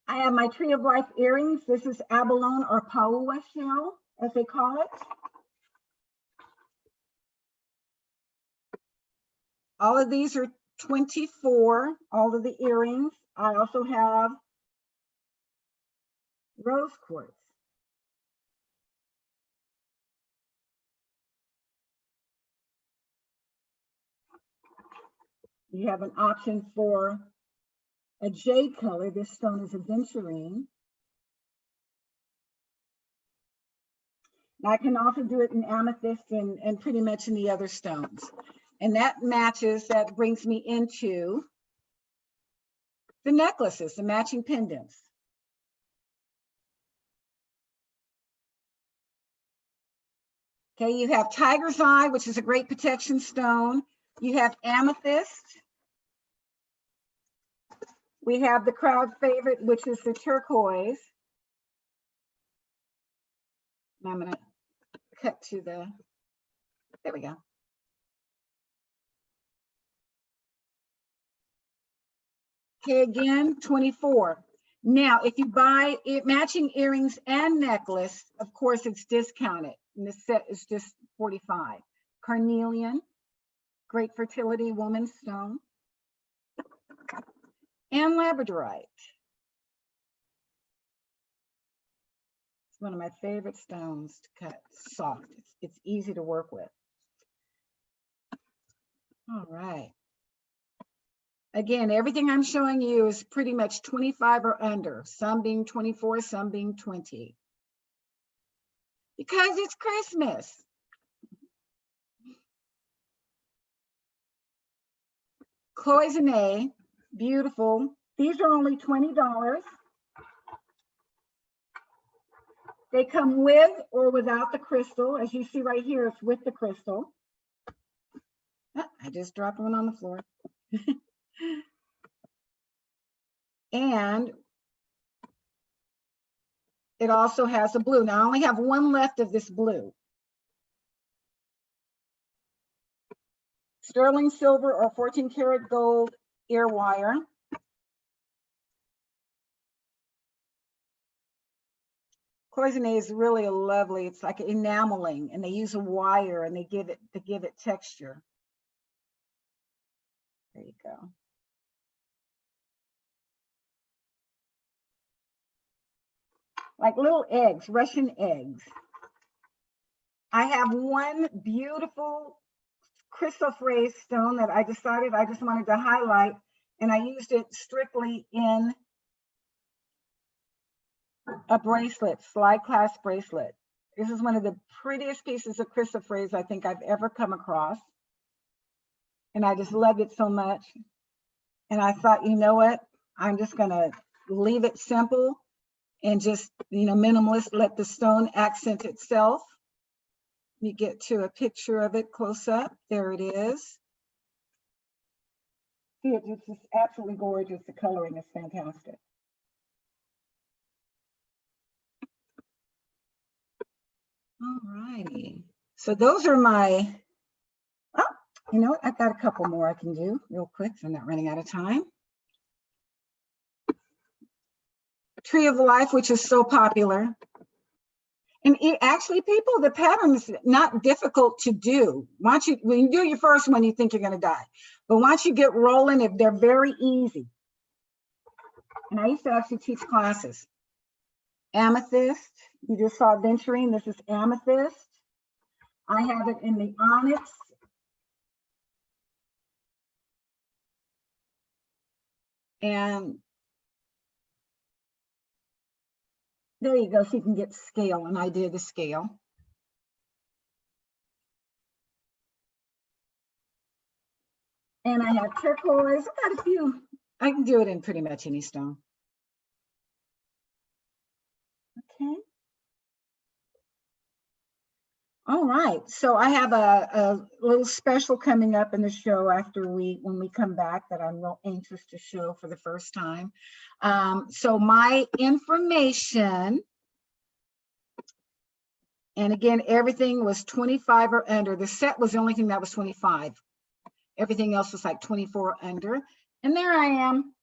I have my Tree of Life earrings. This is abalone or paua shell, as they call it. All of these are 24, all of the earrings. I also have rose quartz. You have an option for a jade color. This stone is aventurine. I can also do it in amethyst and pretty much in the other stones. And that matches, that brings me into the necklaces, the matching pendants. Okay, you have tiger's eye, which is a great protection stone. You have amethyst. We have the crowd favorite, which is the turquoise. And I'm gonna cut to the, there we go. Okay, again, 24. Now, if you buy matching earrings and necklace, of course, it's discounted. And this set is just 45. Carnelian, great fertility woman stone. And Labradorite. It's one of my favorite stones to cut. Soft. It's easy to work with. All right. Again, everything I'm showing you is pretty much 25 or under, some being 24, some being 20. Because it's Christmas. Cloisonne, beautiful. These are only $20. They come with or without the crystal. As you see right here, it's with the crystal. Ah, I just dropped one on the floor. And it also has a blue. Now I only have one left of this blue. Sterling silver or 14 karat gold ear wire. Cloisonne is really lovely. It's like enameling, and they use a wire and they give it texture. There you go. Like little eggs, Russian eggs. I have one beautiful chrysoprase stone that I decided I just wanted to highlight, and I used it strictly in a bracelet, slide clasp bracelet. This is one of the prettiest pieces of chrysoprase I think I've ever come across. And I just loved it so much. And I thought, you know what? I'm just gonna leave it simple and just, minimalist, let the stone accent itself. You get to a picture of it close up. There it is. See, it's just absolutely gorgeous. The coloring is fantastic. All righty. So those are my, oh, you know what? I've got a couple more I can do real quick, so I'm not running out of time. Tree of Life, which is so popular. And actually, people, the pattern is not difficult to do. Once you, when you do your first one, you think you're going to die. But once you get rolling, they're very easy. And I used to actually teach classes. Amethyst, you just saw venturing. This is amethyst. I have it in the onyx. And there you go, so you can get scale, and I did the scale. And I have turquoise, I've got a few. I can do it in pretty much any stone. Okay. All right, so I have a little special coming up in the show after when we come back that I'm real anxious to show for the first time. So my information, and again, everything was 25 or under. The set was the only thing that was 25. Everything else was like 24 or under. And there I am.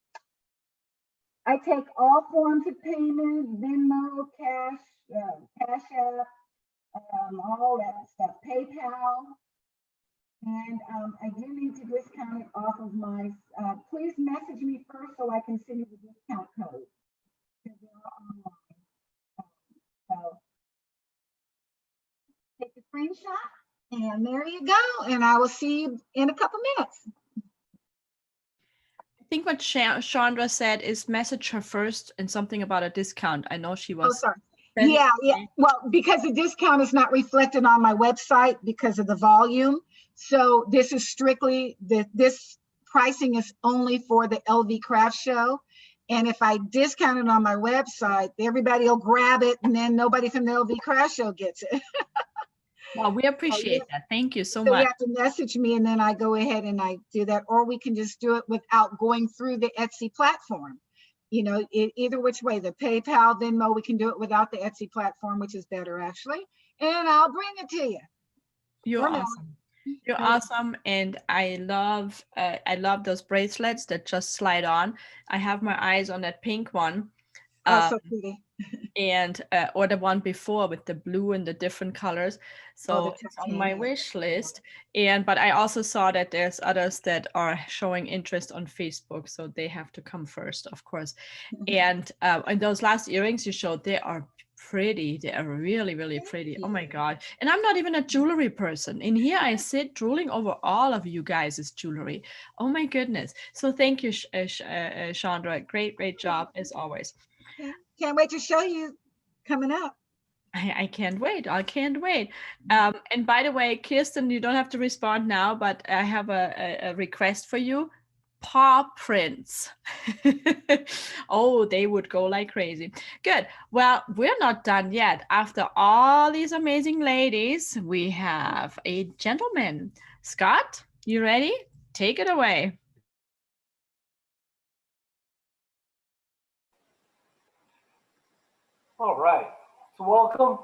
I take all forms of payment, Venmo, Cash App, all that stuff, PayPal. And I do need to discount it off of my, please message me first so I can send you the discount code. Because they're online. So take a screenshot and there you go. And I will see you in a couple minutes. I think what Chandra said is message her first and something about a discount. I know she was. Oh, sorry. Yeah. Well, because the discount is not reflected on my website because of the volume. So this is strictly, this pricing is only for the LV Craft Show. And if I discount it on my website, everybody will grab it and then nobody from the LV Craft Show gets it. Well, we appreciate that. Thank you so So much. you have to message me and then I go ahead and I do that, or we can just do it without going through the Etsy platform. You know, either which way, the PayPal, Venmo, we can do it without the Etsy platform, which is better actually. And I'll bring it to you. You're awesome. You're awesome, and I love those bracelets that just slide on. I have my eyes on that pink one. Oh, so pretty. And or the one before with the blue and the different colors. So it's on my wish list. But I also saw that there's others that are showing interest on Facebook, so they have to come first, of course. And those last earrings you showed, they are pretty. They are really, really pretty. Oh my God. And I'm not even a jewelry person. In here I sit drooling over all of you guys' jewelry. Oh my goodness. So thank you, Chandra. Great job as always. Can't wait to show you coming up. I can't wait. I can't wait. And by the way, Kirsten, you don't have to respond now, but I have a request for you. Paw prints. Oh, they would go like crazy. Good. Well, we're not done yet. After all these amazing ladies, we have a gentleman. Scott, you ready? Take it away. All right, so welcome.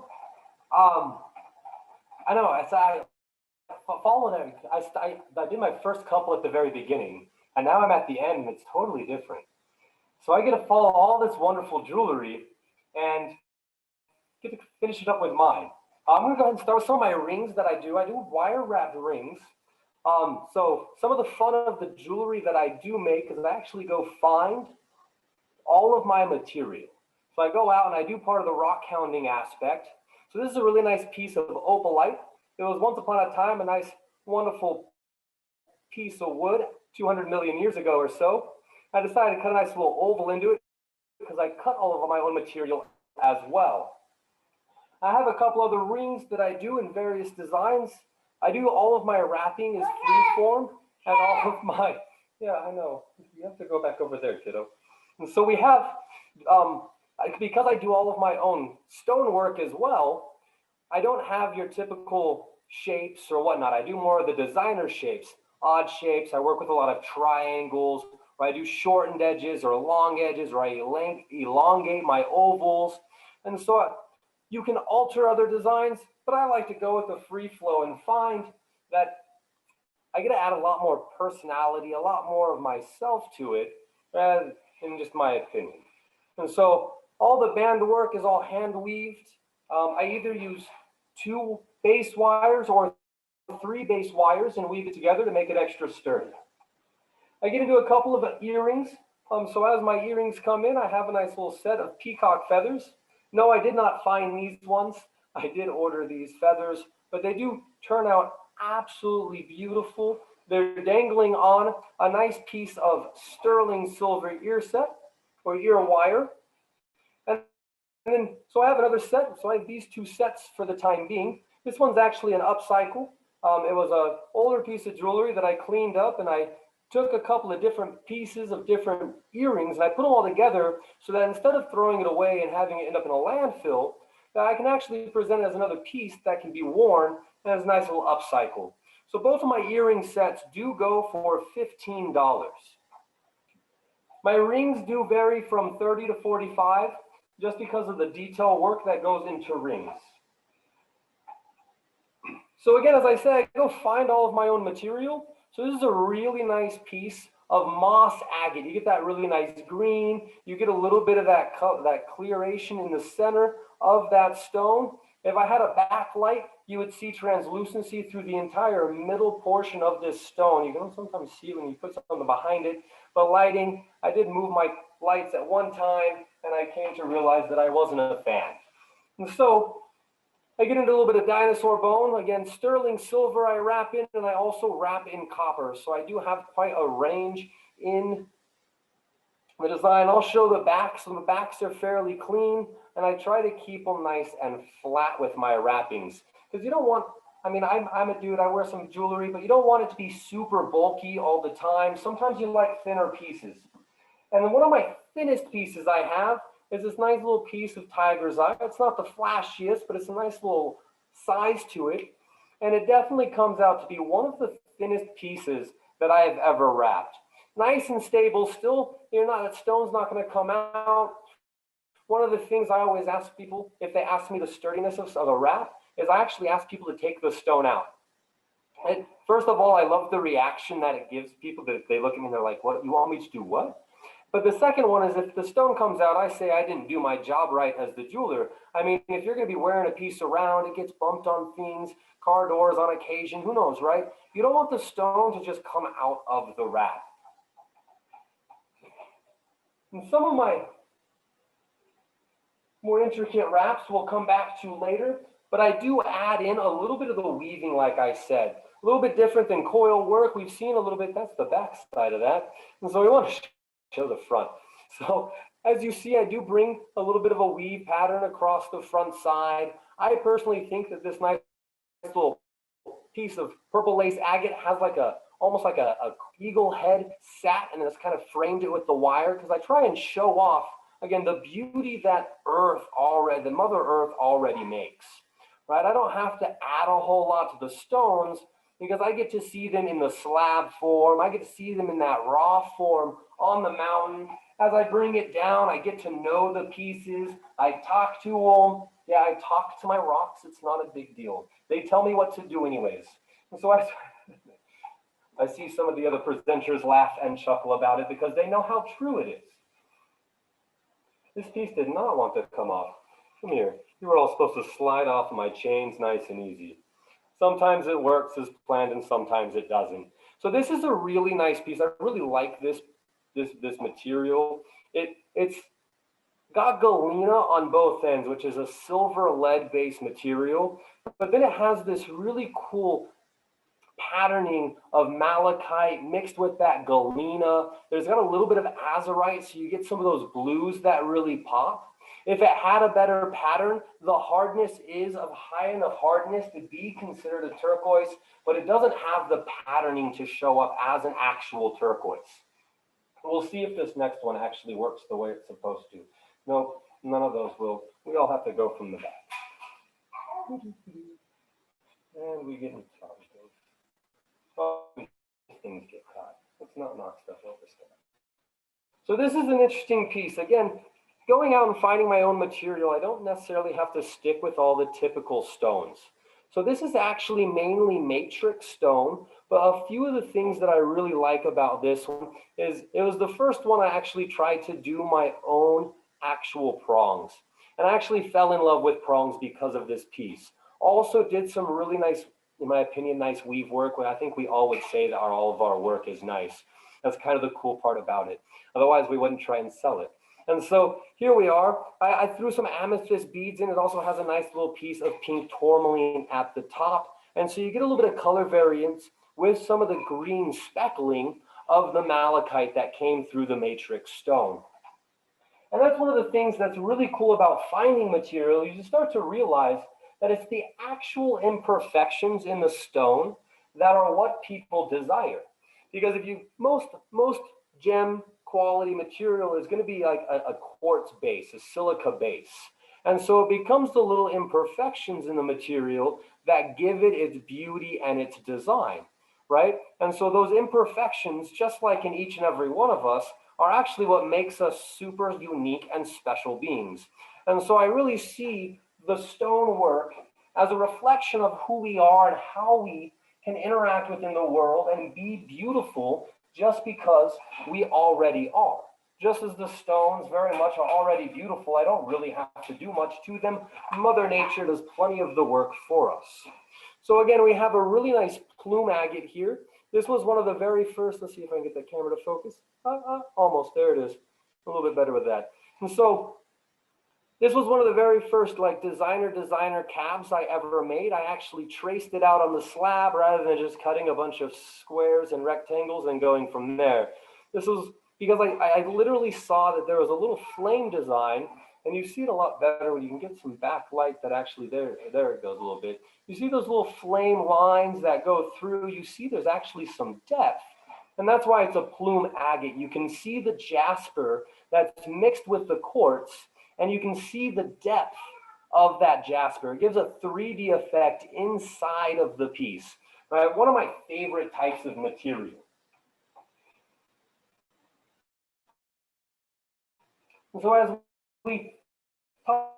I know, I followed it. I did my first couple at the very beginning, and now I'm at the end, and it's totally different. So I get to follow all this wonderful jewelry and get to finish it up with mine. I'm gonna go ahead and start with some of my rings that I do. I do wire wrapped rings. So some of the fun of the jewelry that I do make is I actually go find all of my material. So I go out and I do part of the rock hounding aspect. So this is a really nice piece of opalite. It was once upon a time a nice, wonderful piece of wood 200 million years ago or so. I decided to cut a nice little oval into it because I cut all of my own material as well. I have a couple other rings that I do in various designs. I do all of my wrapping is freeform, and all of my, yeah, I know, you have to go back over there, kiddo. And so we have, because I do all of my own stonework as well, I don't have your typical shapes or whatnot. I do more of the designer shapes, odd shapes. I work with a lot of triangles, or I do shortened edges or long edges, or I elongate my ovals. And so You can alter other designs, but I like to go with the free flow and find that I get to add a lot more personality, a lot more of myself to it, rather than just my opinion. And so all the band work is all hand weaved. I either use 2 base wires or 3 base wires and weave it together to make it extra sturdy. I get into a couple of earrings. So as my earrings come in, I have a nice little set of peacock feathers. No, I did not find these ones. I did order these feathers, but they do turn out absolutely beautiful. They're dangling on a nice piece of sterling silver ear set or ear wire. And then, so I have another set. So I have these 2 sets for the time being. This one's actually an upcycle. It was an older piece of jewelry that I cleaned up, and I took a couple of different pieces of different earrings and I put them all together so that instead of throwing it away and having it end up in a landfill, that I can actually present it as another piece that can be worn and as a nice little upcycle. So both of my earring sets do go for $15. My rings do vary from 30 to 45 just because of the detail work that goes into rings. So again, as I said, I go find all of my own material. So this is a really nice piece of moss agate. You get that really nice green. You get a little bit of that clearation in the center of that stone. If I had a backlight, you would see translucency through the entire middle portion of this stone. You can sometimes see when you put something behind it. But lighting, I did move my lights at one time, and I came to realize that I wasn't a fan. And so I get into a little bit of dinosaur bone. Again, sterling silver I wrap in, and I also wrap in copper. So I do have quite a range in the design. I'll show the backs. So the backs are fairly clean, and I try to keep them nice and flat with my wrappings. Because you don't want, I mean, I'm a dude, I wear some jewelry, but you don't want it to be super bulky all the time. Sometimes you like thinner pieces. And then one of my thinnest pieces I have is this nice little piece of tiger's eye. It's not the flashiest, but it's a nice little size to it. And it definitely comes out to be one of the thinnest pieces that I have ever wrapped. Nice and stable, still, that stone's not gonna come out. One of the things I always ask people, if they ask me the sturdiness of a wrap, is I actually ask people to take the stone out. And first of all, I love the reaction that it gives people, that they look at me and they're like, what, you want me to do what? But the second one is if the stone comes out, I say I didn't do my job right as the jeweler. I mean, if you're going to be wearing a piece around, it gets bumped on things, car doors on occasion, who knows, right? You don't want the stone to just come out of the wrap. And some of my more intricate wraps we'll come back to later, but I do add in a little bit of the weaving, like I said. A little bit different than coil work. We've seen a little bit, that's the back side of that. And so we want to show the front. So as you see, I do bring a little bit of a weave pattern across the front side. I personally think that this nice little piece of purple lace agate has like almost like a eagle head sat, and it's kind of framed it with the wire, because I try and show off, again, the beauty that the Mother Earth already makes, right? I don't have to add a whole lot to the stones, because I get to see them in the slab form. I get to see them in that raw form on the mountain. As I bring it down, I get to know the pieces. I talk to them. Yeah, I talk to my rocks. It's not a big deal. They tell me what to do anyways. And so I see some of the other presenters laugh and chuckle about it because they know how true it is. This piece did not want to come off. Come here. You were all supposed to slide off my chains nice and easy. Sometimes it works as planned and sometimes it doesn't. So this is a really nice piece. I really like this material. It's got galena on both ends, which is a silver lead based material, but then it has this really cool patterning of malachite mixed with that galena. There's got a little bit of azurite, so you get some of those blues that really pop. If it had a better pattern, the hardness is of high enough hardness to be considered a turquoise, but it doesn't have the patterning to show up as an actual turquoise. We'll see if this next one actually works the way it's supposed to. Nope, none of those will. We all have to go from the back. And we get in trouble. Oh, things get caught. Let's not knock stuff over stuff. So this is an interesting piece. Again, going out and finding my own material, I don't necessarily have to stick with all the typical stones. So this is actually mainly matrix stone, but a few of the things that I really like about this one is it was the first one I actually tried to do my own actual prongs. And I actually fell in love with prongs because of this piece. Also did some really nice, in my opinion, nice weave work. I think we all would say that all of our work is nice. That's kind of the cool part about it. Otherwise, we wouldn't try and sell it. And so here we are. I threw some amethyst beads in. It also has a nice little piece of pink tourmaline at the top. And so you get a little bit of color variance with some of the green speckling of the malachite that came through the matrix stone. And that's one of the things that's really cool about finding material. You start to realize that it's the actual imperfections in the stone that are what people desire. Because if you, most gem quality material is going to be like a quartz base, a silica base. And so it becomes the little imperfections in the material that give it its beauty and its design, right? And so those imperfections, just like in each and every one of us, are actually what makes us super unique and special beings. And so I really see the stonework as a reflection of who we are and how we can interact within the world and be beautiful just because we already are. Just as the stones very much are already beautiful, I don't really have to do much to them. Mother Nature does plenty of the work for us. So again, we have a really nice plume agate here. This was one of the very first, let's see if I can get the camera to focus. Almost, there it is. A little bit better with that. And so this was one of the very first like designer cabs I ever made. I actually traced it out on the slab rather than just cutting a bunch of squares and rectangles and going from there. This was because I literally saw that there was a little flame design, and you see it a lot better when you can get some backlight that actually, there it goes a little bit. You see those little flame lines that go through, you see there's actually some depth. And that's why it's a plume agate. You can see the jasper that's mixed with the quartz, and you can see the depth of that jasper. It gives a 3D effect inside of the piece, right? One of my favorite types of material. And so as we talk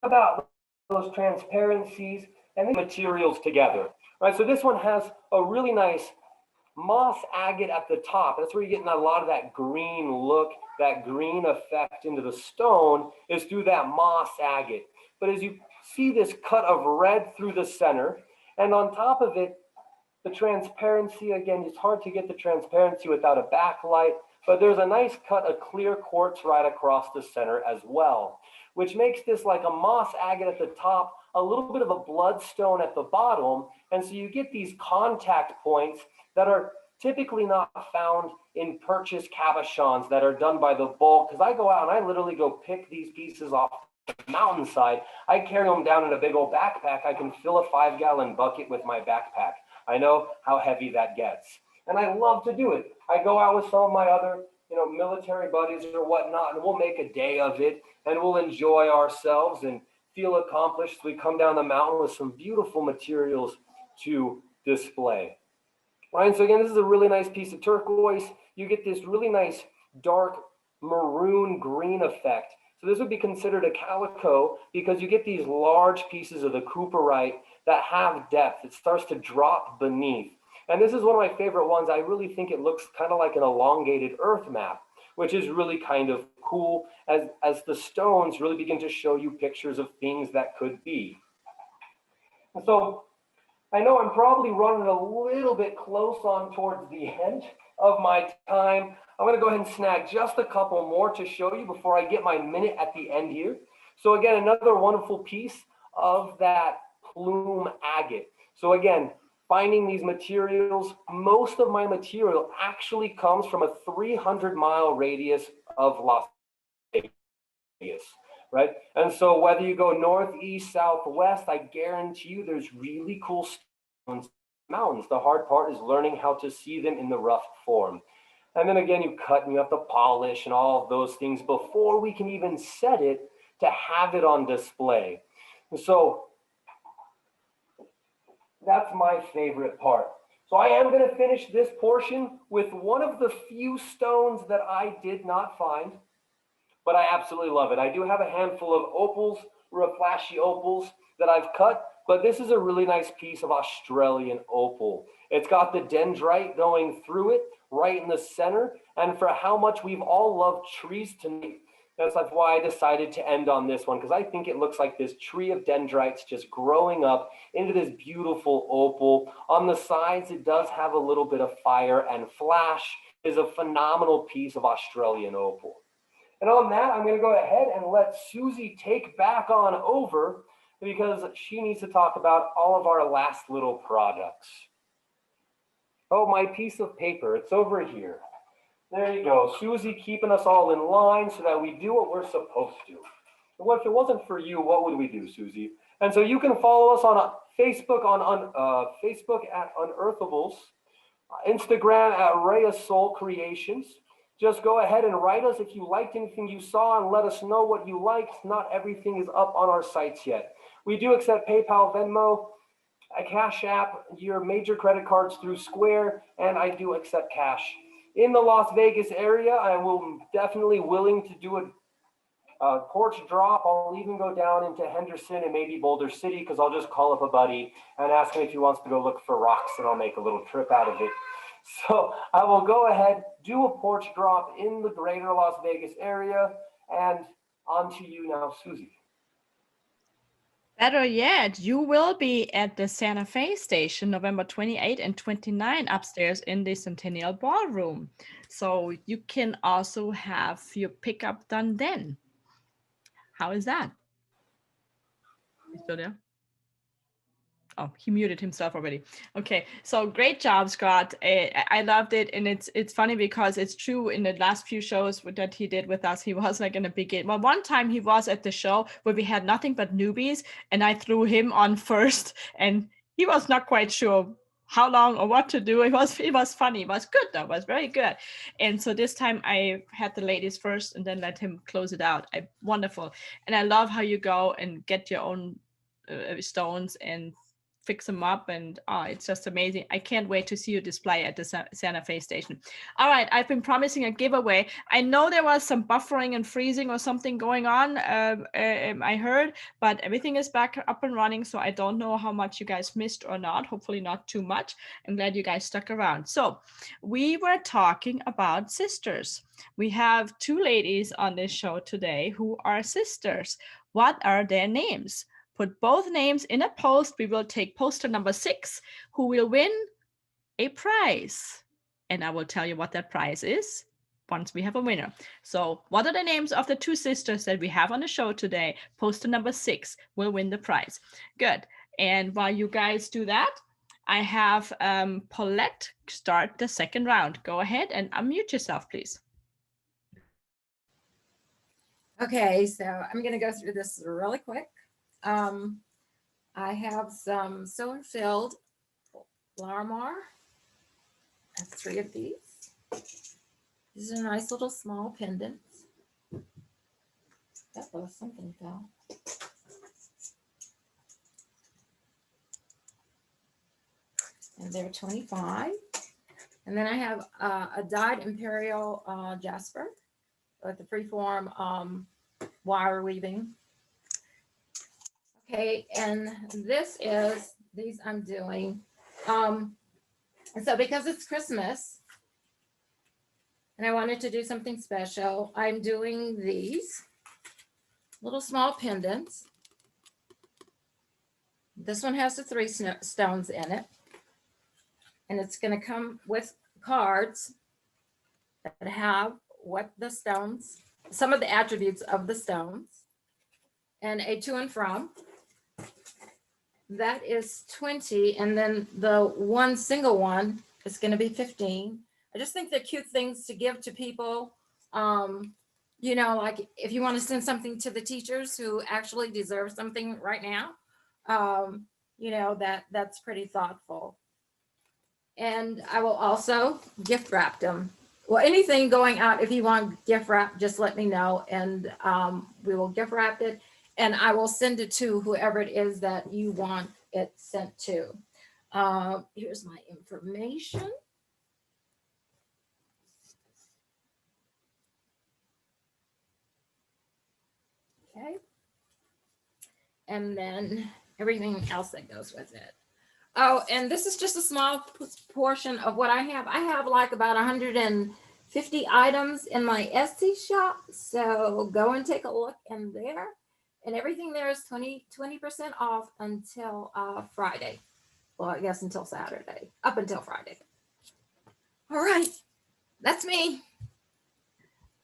about those transparencies and the materials together, right? So this one has a really nice moss agate at the top. That's where you're getting a lot of that green look, that green effect into the stone is through that moss agate. But as you see this cut of red through the center, and on top of it, the transparency, again, it's hard to get the transparency without a backlight, but there's a nice cut of clear quartz right across the center as well, which makes this like a moss agate at the top, a little bit of a bloodstone at the bottom. And so you get these contact points that are typically not found in purchased cabochons that are done by the bulk. Because I go out and I literally go pick these pieces off the mountainside. I carry them down in a big old backpack. I can fill a 5-gallon bucket with my backpack. I know how heavy that gets. And I love to do it. I go out with some of my other, military buddies or whatnot, and we'll make a day of it, and we'll enjoy ourselves and feel accomplished. We come down the mountain with some beautiful materials to display. Right, and so again, this is a really nice piece of turquoise. You get this really nice dark maroon green effect. So this would be considered a calico because you get these large pieces of the cooperite that have depth. It starts to drop beneath. And this is one of my favorite ones. I really think it looks kind of like an elongated earth map, which is really kind of cool as the stones really begin to show you pictures of things that could be. And so I know I'm probably running a little bit close on towards the end of my time. I'm going to go ahead and snag just a couple more to show you before I get my minute at the end here. So again, another wonderful piece of that plume agate. So again, finding these materials, most of my material actually comes from a 300-mile radius of Las Vegas, right? And so whether you go north, east, south, west, I guarantee you there's really cool stones, mountains. The hard part is learning how to see them in the rough form. And then again, you cut and you have to polish and all of those things before we can even set it to have it on display. And so that's my favorite part. So I am going to finish this portion with one of the few stones that I did not find. but I absolutely love it. I do have a handful of opals, flashy opals that I've cut, but this is a really nice piece of Australian opal. It's got the dendrite going through it right in the center, and for how much we've all loved trees tonight, that's why I decided to end on this one, because I think it looks like this tree of dendrites just growing up into this beautiful opal. On the sides, it does have a little bit of fire, and flash is a phenomenal piece of Australian opal. And on that, I'm going to go ahead and let Susie take back on over, because she needs to talk about all of our last little products. Oh, my piece of paper, it's over here. There you go. Susie keeping us all in line so that we do what we're supposed to. What if it wasn't for you, what would we do, Susie? And so you can follow us on Facebook Facebook at Unearthables, Instagram at Rhea Soul Creations. Just go ahead and write us if you liked anything you saw and let us know what you liked. Not everything is up on our sites yet. We do accept PayPal, Venmo, a Cash App, your major credit cards through Square, and I do accept cash. In the Las Vegas area, I will definitely willing to do a porch drop. I'll even go down into Henderson and maybe Boulder City, because I'll just call up a buddy and ask him if he wants to go look for rocks, and I'll make a little trip out of it. So I will go ahead, do a porch drop in the greater Las Vegas area, and on to you now, Susie. Better yet, you will be at the Santa Fe station November 28 and 29 upstairs in the Centennial Ballroom. So you can also have your pickup done then. How is that? You still there? Oh, he muted himself already. Okay, so great job, Scott. I loved it, and it's funny because it's true. In the last few shows that he did with us, he was like in the beginning. Well, one time he was at the show where we had nothing but newbies, and I threw him on first, and he was not quite sure how long or what to do. It was funny. It was good though. It was very good. And so this time I had the ladies first, and then let him close it out. Wonderful. And I love how you go and get your own stones and fix them up, and it's just amazing. I can't wait to see you display at the Santa Fe station. All right, I've been promising a giveaway. I know there was some buffering and freezing or something going on, I heard, but everything is back up and running, so I don't know how much you guys missed or not. Hopefully not too much. I'm glad you guys stuck around. So we were talking about sisters. We have two ladies on this show today who are sisters. What are their names? Put both names in a post. We will take poster number 6, who will win a prize. And I will tell you what that prize is once we have a winner. So what are the names of the two sisters that we have on the show today? Poster number 6 will win the prize. Good. And while you guys do that, I have Paulette start the second round. Go ahead and unmute yourself, please. Okay, so I'm going to go through this really quick. I have some silver-filled Larmar. I have 3 of these. These are nice little small pendants. That was something fell. And they're 25. And then I have a dyed Imperial Jasper with the freeform wire weaving. Okay, and these I'm doing. And so because it's Christmas and I wanted to do something special, I'm doing these little small pendants. This one has the 3 stones in it. And it's going to come with cards that have what the stones, some of the attributes of the stones, and a to and from. That is 20, and then the one single one is going to be 15. I just think they're cute things to give to people. You know, like if you want to send something to the teachers who actually deserve something right now, you know, that's pretty thoughtful. And I will also gift wrap them. Well, anything going out, if you want gift wrap, just let me know, and we will gift wrap it. And I will send it to whoever it is that you want it sent to. Here's my information. Okay. And then everything else that goes with it. Oh, and this is just a small portion of what I have. I have like about 150 items in my Etsy shop. So go and take a look in there. And everything there is 20% off until Friday. Well, I guess until Saturday, up until Friday. All right, that's me.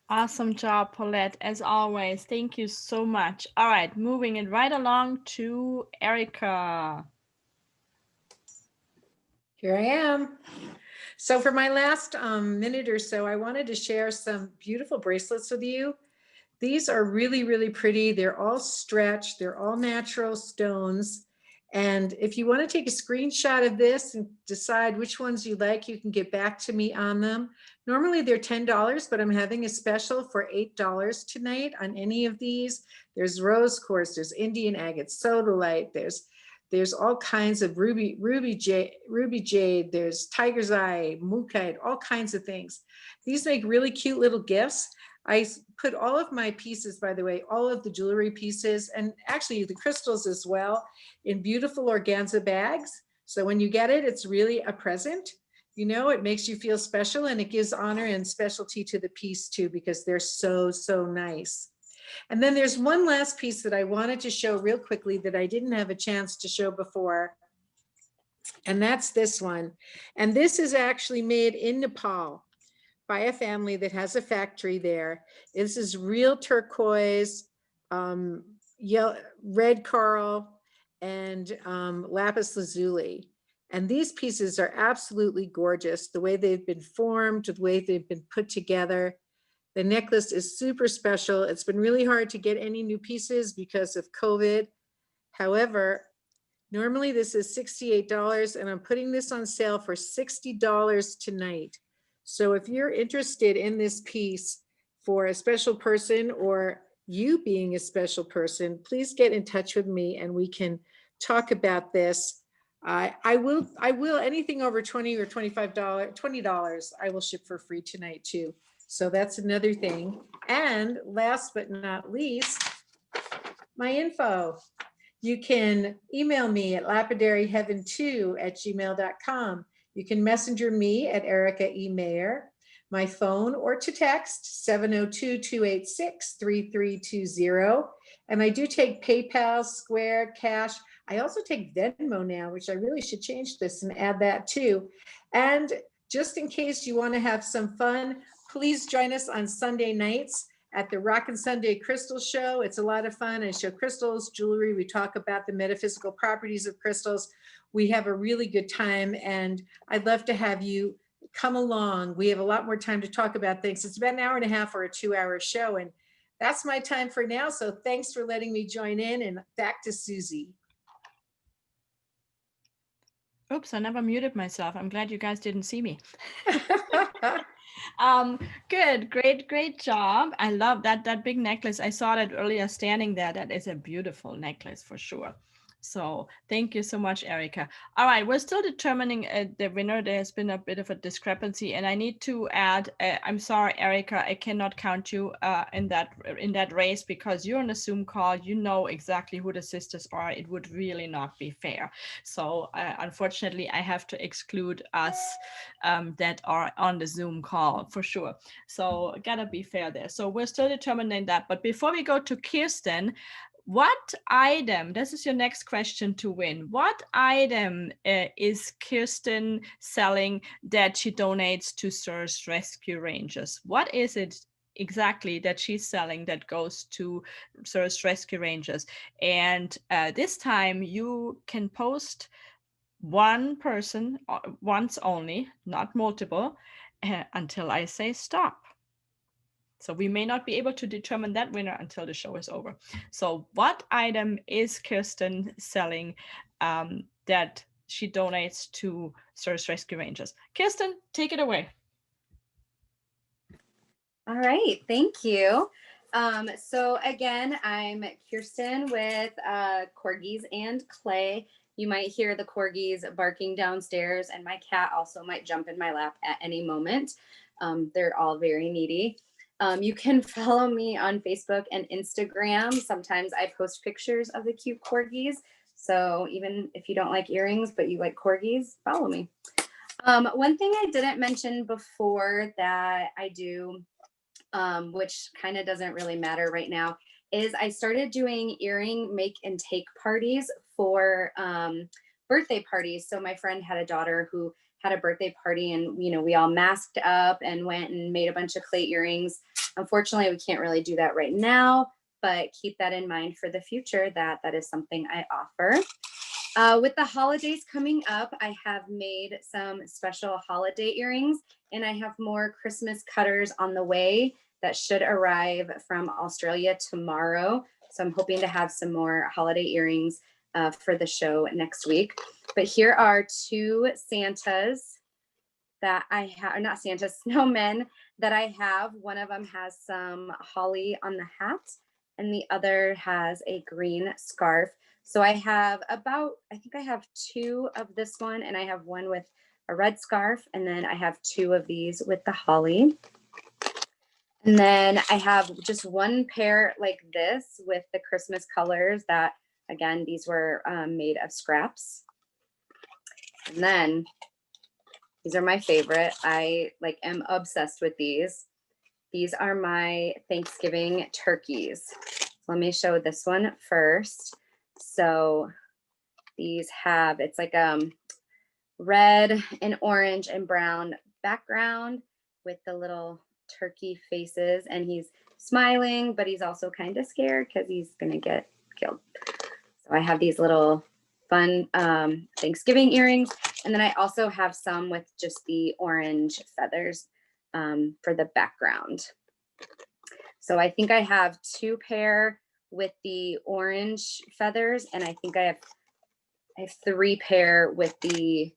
Awesome job, Paulette, as always. Thank you so much. All right, moving it right along to Erica. Here I am. So for my last minute or so, I wanted to share some beautiful bracelets with you. These are really, really pretty. They're all stretched. They're all natural stones. And if you want to take a screenshot of this and decide which ones you like, you can get back to me on them. Normally they're $10, but I'm having a special for $8 tonight on any of these. There's rose quartz, there's Indian agate, sodalite, there's all kinds of ruby jade, there's tiger's eye, mookaite, all kinds of things. These make really cute little gifts. I put all of my pieces, by the way, all of the jewelry pieces, and actually the crystals as well, in beautiful organza bags. So when you get it, it's really a present. You know, it makes you feel special, and it gives honor and specialty to the piece too, because they're so, so nice. And then there's one last piece that I wanted to show real quickly that I didn't have a chance to show before. And that's this one. And this is actually made in Nepal by a family that has a factory there. This is real turquoise, yellow, red coral, and lapis lazuli. And these pieces are absolutely gorgeous. The way they've been formed, the way they've been put together. The necklace is super special. It's been really hard to get any new pieces because of COVID. However, normally this is $68, and I'm putting this on sale for $60 tonight. So if you're interested in this piece for a special person, or you being a special person, please get in touch with me and we can talk about this. I will anything over $20 or $20, I will ship for free tonight too. So that's another thing. And last but not least, my info. You can email me at lapidaryheaven2@gmail.com. You can messenger me at Erica E. Mayer, my phone, or to text 702-286-3320. And I do take PayPal, Square, Cash. I also take Venmo now, which I really should change this and add that too. And just in case you want to have some fun, please join us on Sunday nights at the Rockin' Sunday Crystal Show. It's a lot of fun. I show crystals, jewelry. We talk about the metaphysical properties of crystals. We have a really good time, and I'd love to have you come along. We have a lot more time to talk about things. It's about an hour and a half or a 2-hour show, and that's my time for now. So thanks for letting me join in, and back to Susie. Oops, I never muted myself. I'm glad you guys didn't see me. Good, great job. I love that big necklace. I saw that earlier standing there. That is a beautiful necklace for sure. So thank you so much, Erica. All right, we're still determining the winner. There's been a bit of a discrepancy, and I need to add, I'm sorry, Erica, I cannot count you in that race because you're on a Zoom call. You know exactly who the sisters are. It would really not be fair. So unfortunately, I have to exclude us that are on the Zoom call for sure. So gotta be fair there. So we're still determining that. But before we go to Kirsten, what item, this is your next question to win, what item is Kirsten selling that she donates to Search Rescue Rangers? What is it exactly that she's selling that goes to Search Rescue Rangers? And this time you can post one person once only, not multiple, until I say stop. So we may not be able to determine that winner until the show is over. So what item is Kirsten selling that she donates to Search Rescue Rangers? Kirsten, take it away. All right, thank you. So again, I'm Kirsten with Corgis and Clay. You might hear the corgis barking downstairs, and my cat also might jump in my lap at any moment. They're all very needy. You can follow me on Facebook and Instagram. Sometimes I post pictures of the cute corgis. So even if you don't like earrings, but you like corgis, follow me. One thing I didn't mention before that I do, which kind of doesn't really matter right now, is I started doing earring make and take parties for birthday parties. So my friend had a daughter who had a birthday party, and you know, we all masked up and went and made a bunch of clay earrings. Unfortunately, we can't really do that right now, but keep that in mind for the future, that that is something I offer. With the holidays coming up, I have made some special holiday earrings, and I have more Christmas cutters on the way that should arrive from Australia tomorrow. So I'm hoping to have some more holiday earrings for the show next week. But here are two Santas that I have, not Santas, snowmen that I have. One of them has some holly on the hat, and the other has a green scarf. So I have about, I think I have two of this one, and I have one with a red scarf, and then I have two of these with the holly. And then I have just one pair like this with the Christmas colors that, again, these were made of scraps. And then these are my favorite. I am obsessed with these. These are my Thanksgiving turkeys. So let me show this one first. So these have, it's like red and orange and brown background with the little turkey faces, and he's smiling, but he's also kind of scared because he's gonna get killed. So I have these little fun Thanksgiving earrings, and then I also have some with just the orange feathers for the background. So I think I have two pair with the orange feathers, and I think I have three pair with the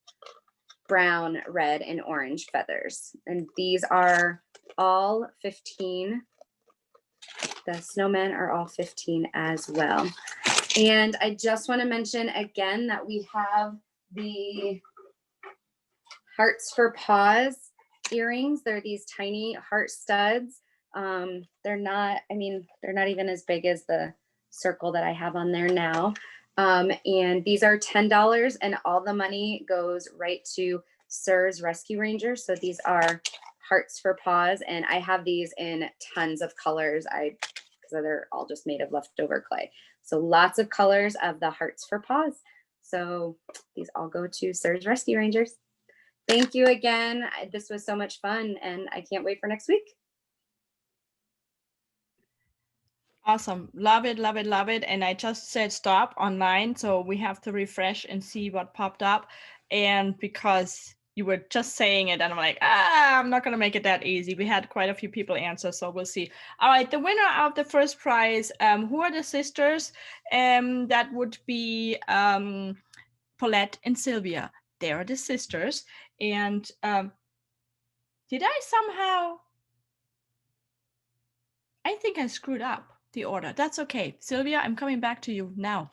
brown, red, and orange feathers. And these are all 15. The snowmen are all 15 as well. And I just want to mention again that we have the Hearts for Paws earrings. They're these tiny heart studs. They're not, I mean, they're not even as big as the circle that I have on there now. And these are $10, and all the money goes right to Sir's Rescue Rangers. So these are Hearts for Paws, and I have these in tons of colors. Because they're all just made of leftover clay. So lots of colors of the Hearts for Paws. So these all go to Sir's Rescue Rangers. Thank you again. This was so much fun, and I can't wait for next week. Awesome. Love it, love it, love it. And I just said stop online, so we have to refresh and see what popped up. And because you were just saying it, and I'm like, I'm not going to make it that easy. We had quite a few people answer, so we'll see. All right, the winner of the first prize, who are the sisters? That would be Paulette and Sylvia. They are the sisters. And did I somehow, I think I screwed up the order. That's okay. Sylvia, I'm coming back to you now.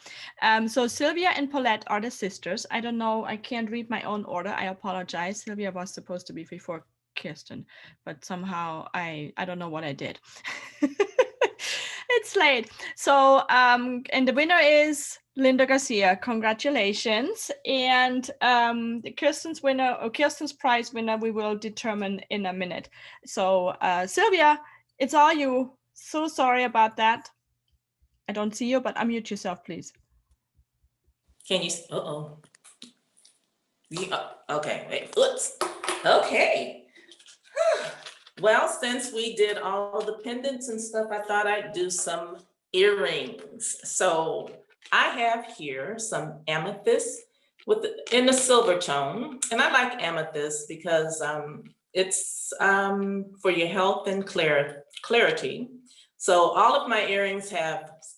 So Sylvia and Paulette are the sisters. I don't know. I can't read my own order. I apologize. Sylvia was supposed to be before Kirsten, but somehow I don't know what I did. It's late. So, and the winner is Linda Garcia. Congratulations. And the Kirsten's winner, or Kirsten's prize winner, we will determine in a minute. So Sylvia, it's all you. So sorry about that. I don't see you, but unmute yourself, please. Can you, okay, wait, oops, okay. Well, since we did all the pendants and stuff, I thought I'd do some earrings. So I have here some amethyst in the silver tone, and I like amethyst because it's for your health and clarity. So all of my earrings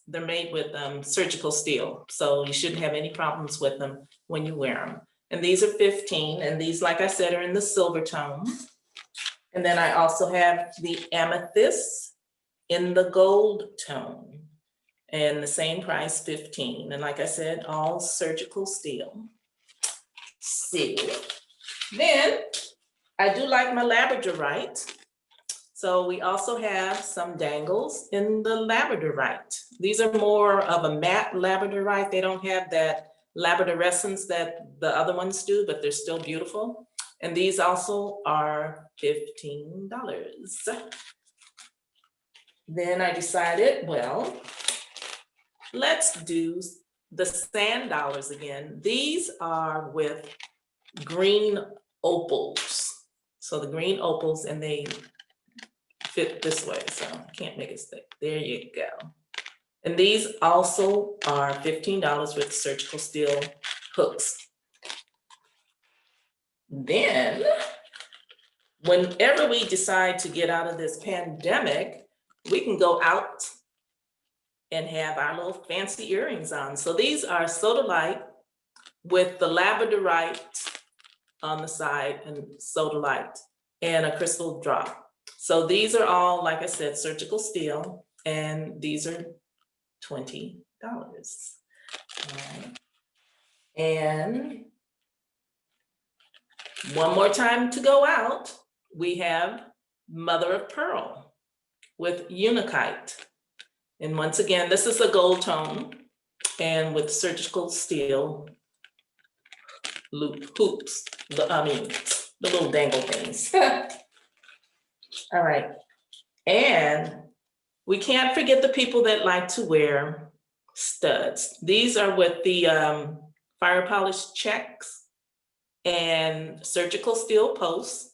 they're made with surgical steel, so you shouldn't have any problems with them when you wear them. And these are 15, and these, like I said, are in the silver tone. And then I also have the amethyst in the gold tone, and the same price, 15. And like I said, all surgical steel. See. Then I do like my Labradorite. So we also have some dangles in the Labradorite. These are more of a matte Labradorite. They don't have that labradorescence that the other ones do, but they're still beautiful. And these also are $15. Then I decided, well, let's do the sand dollars again. These are with green opals. So the green opals, and they fit this way, so I can't make it stick. There you go. And these also are $15 with surgical steel hooks. Then, whenever we decide to get out of this pandemic, we can go out and have our little fancy earrings on. So these are sodalite with the labradorite on the side and sodalite and a crystal drop. So these are all, like I said, surgical steel, and these are $20. And one more time to go out, we have mother of pearl with unakite. And once again, this is a gold tone and with surgical steel loop hoops, the little dangle things. All right. And we can't forget the people that like to wear studs. These are with the fire polished checks and surgical steel posts.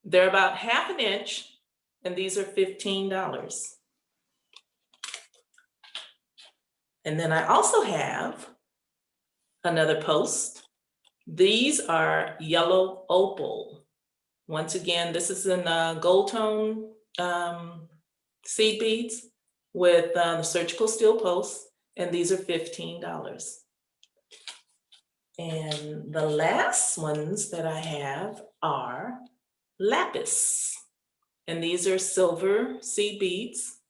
They're about 1/2 inch, and these are $15. And then I also have another post. These are yellow opal. Once again, this is in gold tone seed beads with the surgical steel posts, and these are $15. And the last ones that I have are lapis. And these are silver seed beads.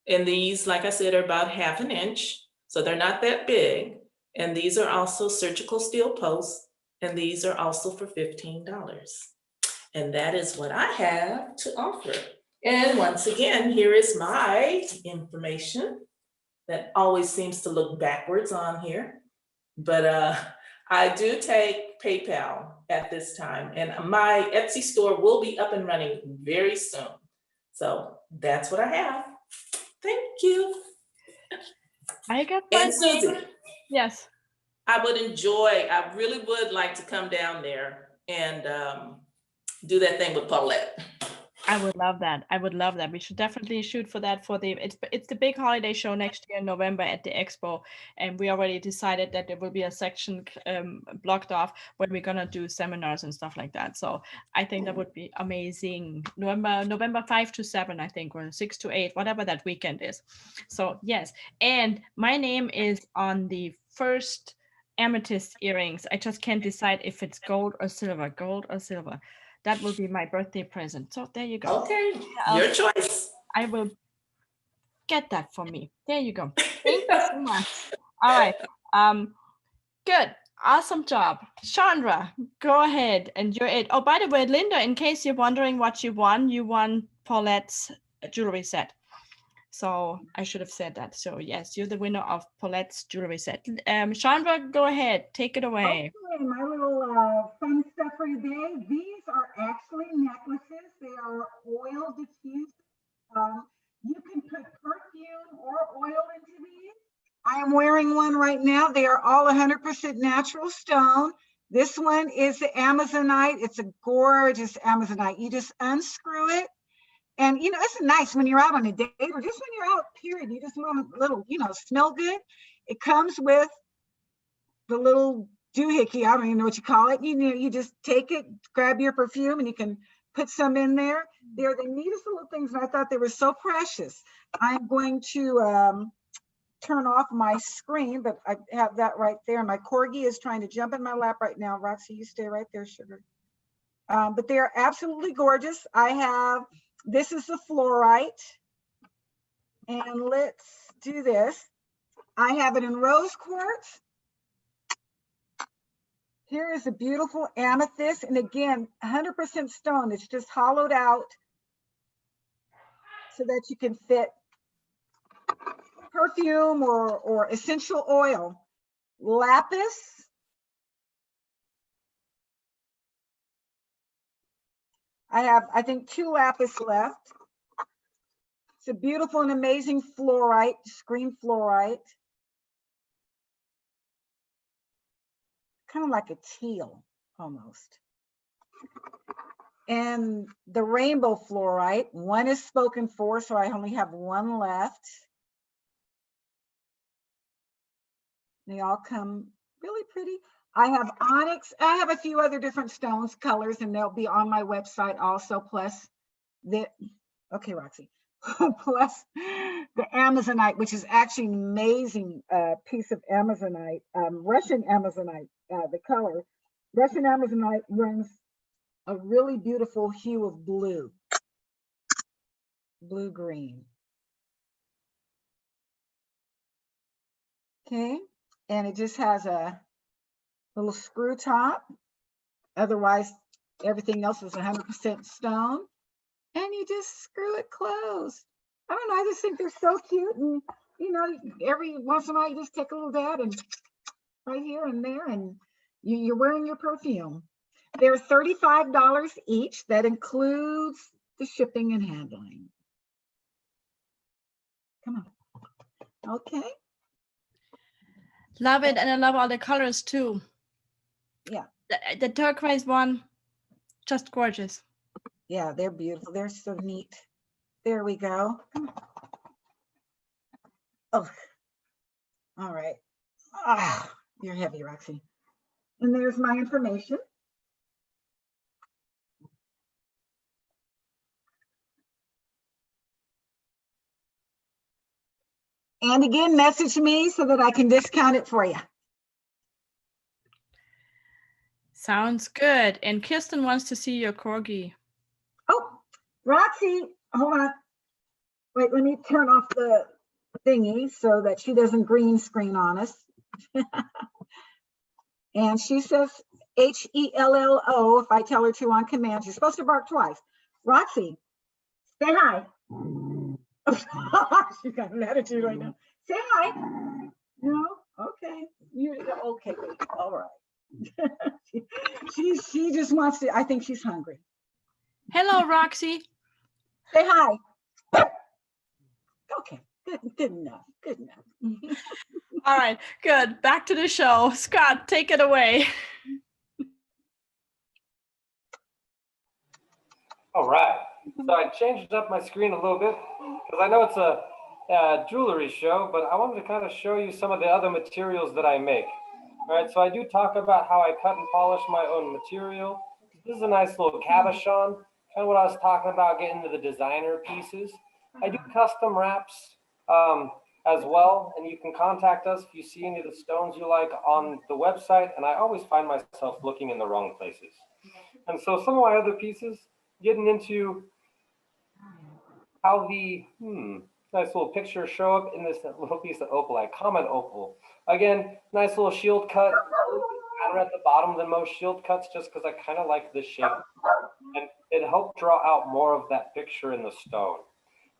And these, like I said, are about 1/2 inch. So they're not that big. And these are also surgical steel posts. And these are also for $15. And that is what I have to offer. And once again, here is my information that always seems to look backwards on here. But I do take PayPal at this time, and my Etsy store will be up and running very soon. So that's what I have. Thank you. I got And my Susie, yes. I really would like to come down there and do that thing with Paulette. I would love that. I would love that. We should definitely shoot for that it's the big holiday show next year in November at the expo, and we already decided that there will be a section blocked off where we're gonna do seminars and stuff like that. So I think that would be amazing. November 5 to 7, I think, or 6 to 8, whatever that weekend is. So yes, and my name is on the first amethyst earrings. I just can't decide if it's gold or silver. Gold or silver. That will be my birthday present. So there you go. Okay, your choice. I will get that for me. There you go. Thank you so much. All right. Good. Awesome job. Chandra, go ahead. And you're it. Oh, by the way, Linda, in case you're wondering what you won Paulette's jewelry set. So I should have said that. So yes, you're the winner of Paulette's jewelry set. Chandra, go ahead. Take it away. Okay, my little fun stuff for today. These are actually necklaces. They are oil diffused. You can put perfume or oil into these. I am wearing one right now. They are all 100% natural stone. This one is the Amazonite. It's a gorgeous Amazonite. You just unscrew it. And, it's nice when you're out on a date or just when you're out, period. You just want a little, smell good. It comes with the little doohickey. I don't even know what you call it. You just take it, grab your perfume, and you can put some in there. They're the neatest little things, and I thought they were so precious. I'm going to turn off my screen, but I have that right there. My corgi is trying to jump in my lap right now. Roxy, you stay right there, sugar. But they are absolutely gorgeous. This is the fluorite, and let's do this. I have it in rose quartz. Here is a beautiful amethyst, and again, 100% stone. It's just hollowed out so that you can fit perfume or essential oil. Lapis. I have, I think, 2 lapis left. It's a beautiful and amazing fluorite, screen fluorite. Kind of like a teal almost. And the rainbow fluorite, 1 is spoken for, so I only have 1 left. They all come really pretty. I have onyx. I have a few other different stones, colors, and they'll be on my website also. Plus the, okay, Roxy, plus the Amazonite, which is actually an amazing piece of Amazonite, Russian Amazonite, the color. Russian Amazonite runs a really beautiful hue of blue, blue-green. Okay, and it just has a little screw top. Otherwise, everything else is 100% stone. And you just screw it closed. I don't know, I just think they're so cute. And, you know, every once in a while, you just take a little dab and right here and there, and you're wearing your perfume. They're $35 each. That includes the shipping and handling. Come on. Okay. Love it, and I love all the colors too. Yeah. The turquoise one, just gorgeous. Yeah, they're beautiful. They're so neat. There we go. Oh, all right. Ah, you're heavy, Roxy. And there's my information. And again, message me so that I can discount it for you. Sounds good. And Kirsten wants to see your corgi. Oh, Roxy, hold on. Wait, let me turn off the thingy so that she doesn't green screen on us. And she says H-E-L-L-O if I tell her to on command. She's supposed to bark twice. Roxy, say hi. She's got an attitude right now. Say hi. No? Okay. You okay, all right. she just wants to, I think she's hungry. Hello, Roxy. Say hi. Okay, good enough. Good enough. All right, good. Back to the show. Scott, take it away. All right. So I changed up my screen a little bit because I know it's a jewelry show, but I wanted to kind of show you some of the other materials that I make. All right, so I do talk about how I cut and polish my own material. This is a nice little cabochon, kind of what I was talking about, getting into the designer pieces. I do custom wraps as well, and you can contact us if you see any of the stones you like on the website, and I always find myself looking in the wrong places. And so some of my other pieces, getting into how the nice little pictures show up in this little piece of opal, like common opal. Again, nice little shield cut, a little bit fatter at the bottom than most shield cuts, just because I kind of like the shape. And it helped draw out more of that picture in the stone.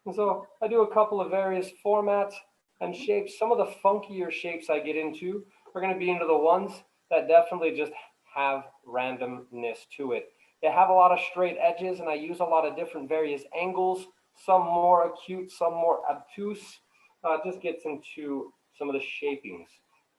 And so I do a couple of various formats and shapes. Some of the funkier shapes I get into are going to be into the ones that definitely just have randomness to it. They have a lot of straight edges, and I use a lot of different various angles, some more acute, some more obtuse. Just gets into some of the shapings.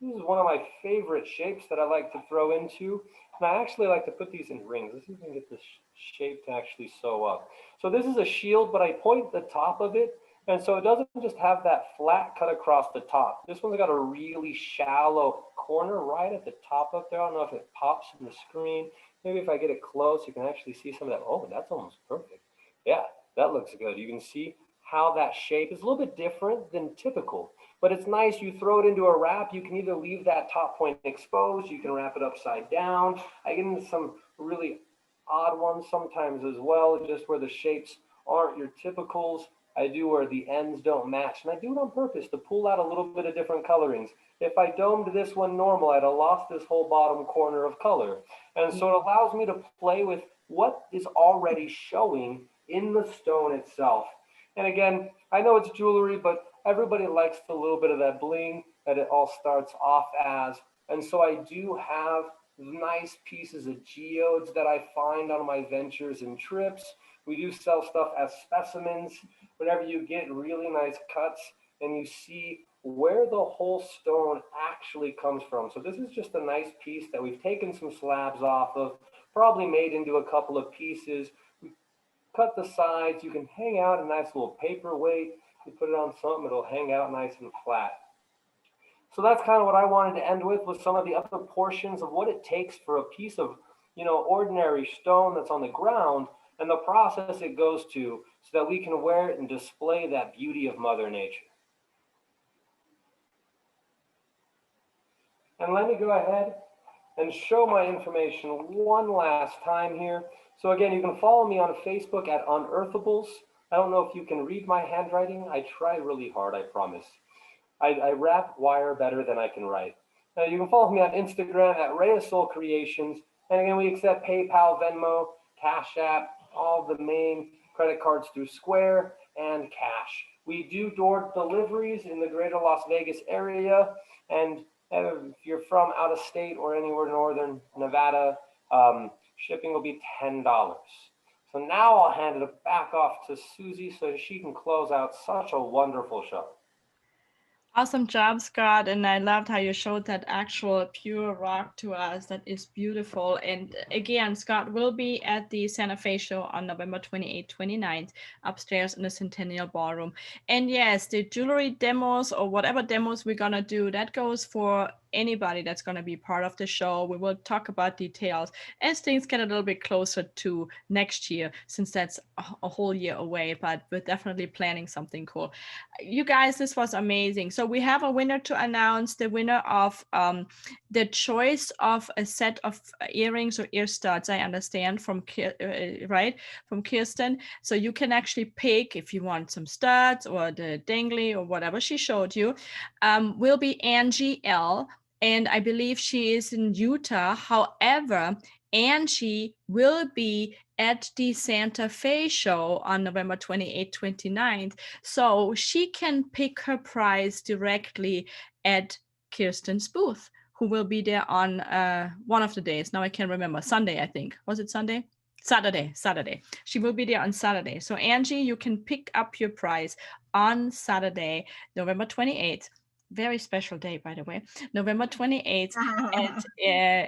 This is one of my favorite shapes that I like to throw into. And I actually like to put these in rings. Let's see if we can get this shape to actually sew up. So this is a shield, but I point the top of it. And so it doesn't just have that flat cut across the top. This one's got a really shallow corner right at the top up there. I don't know if it pops in the screen. Maybe if I get it close, you can actually see some of that. Oh, that's almost perfect. Yeah, that looks good. You can see how that shape is a little bit different than typical. But it's nice, you throw it into a wrap, you can either leave that top point exposed, you can wrap it upside down. I get into some really odd ones sometimes as well, just where the shapes aren't your typicals. I do where the ends don't match, and I do it on purpose to pull out a little bit of different colorings. If I domed this one normal, I'd have lost this whole bottom corner of color. And so it allows me to play with what is already showing in the stone itself. And again, I know it's jewelry, but everybody likes the little bit of that bling that it all starts off as. And so I do have nice pieces of geodes that I find on my ventures and trips. We do sell stuff as specimens. Whenever you get really nice cuts and you see where the whole stone actually comes from. So this is just a nice piece that we've taken some slabs off of, probably made into a couple of pieces. We cut the sides. You can hang out a nice little paperweight. You put it on something, it'll hang out nice and flat. So that's kind of what I wanted to end with some of the other portions of what it takes for a piece of, ordinary stone that's on the ground and the process it goes to so that we can wear it and display that beauty of Mother Nature. And let me go ahead and show my information one last time here. So again, you can follow me on Facebook at Unearthables. I don't know if you can read my handwriting. I try really hard, I promise. I wrap wire better than I can write. You can follow me on Instagram at Rayasol Creations. And again, we accept PayPal, Venmo, Cash App, all the main credit cards through Square and Cash. We do door deliveries in the greater Las Vegas area. And if you're from out of state or anywhere in northern Nevada, shipping will be $10. So now I'll hand it back off to Susie so she can close out such a wonderful show. Awesome job, Scott. And I loved how you showed that actual pure rock to us. That is beautiful. And again, Scott will be at the Santa Fe show on November 28th, 29th, upstairs in the Centennial Ballroom. And yes, the jewelry demos or whatever demos we're going to do, that goes for anybody that's going to be part of the show. We will talk about details as things get a little bit closer to next year, since that's a whole year away, but we're definitely planning something cool. You guys, this was amazing. So we have a winner to announce, the winner of the choice of a set of earrings or ear studs, I understand, from from Kirsten. So you can actually pick if you want some studs or the dangly or whatever she showed you. Will be Angie L. And I believe she is in Utah. However, Angie will be at the Santa Fe show on November 28th, 29th. So she can pick her prize directly at Kirsten's booth, who will be there on one of the days. Now I can't remember. Sunday, I think. Was it Sunday? Saturday. She will be there on Saturday. So Angie, you can pick up your prize on Saturday, November 28th. Very special day, by the way, November 28th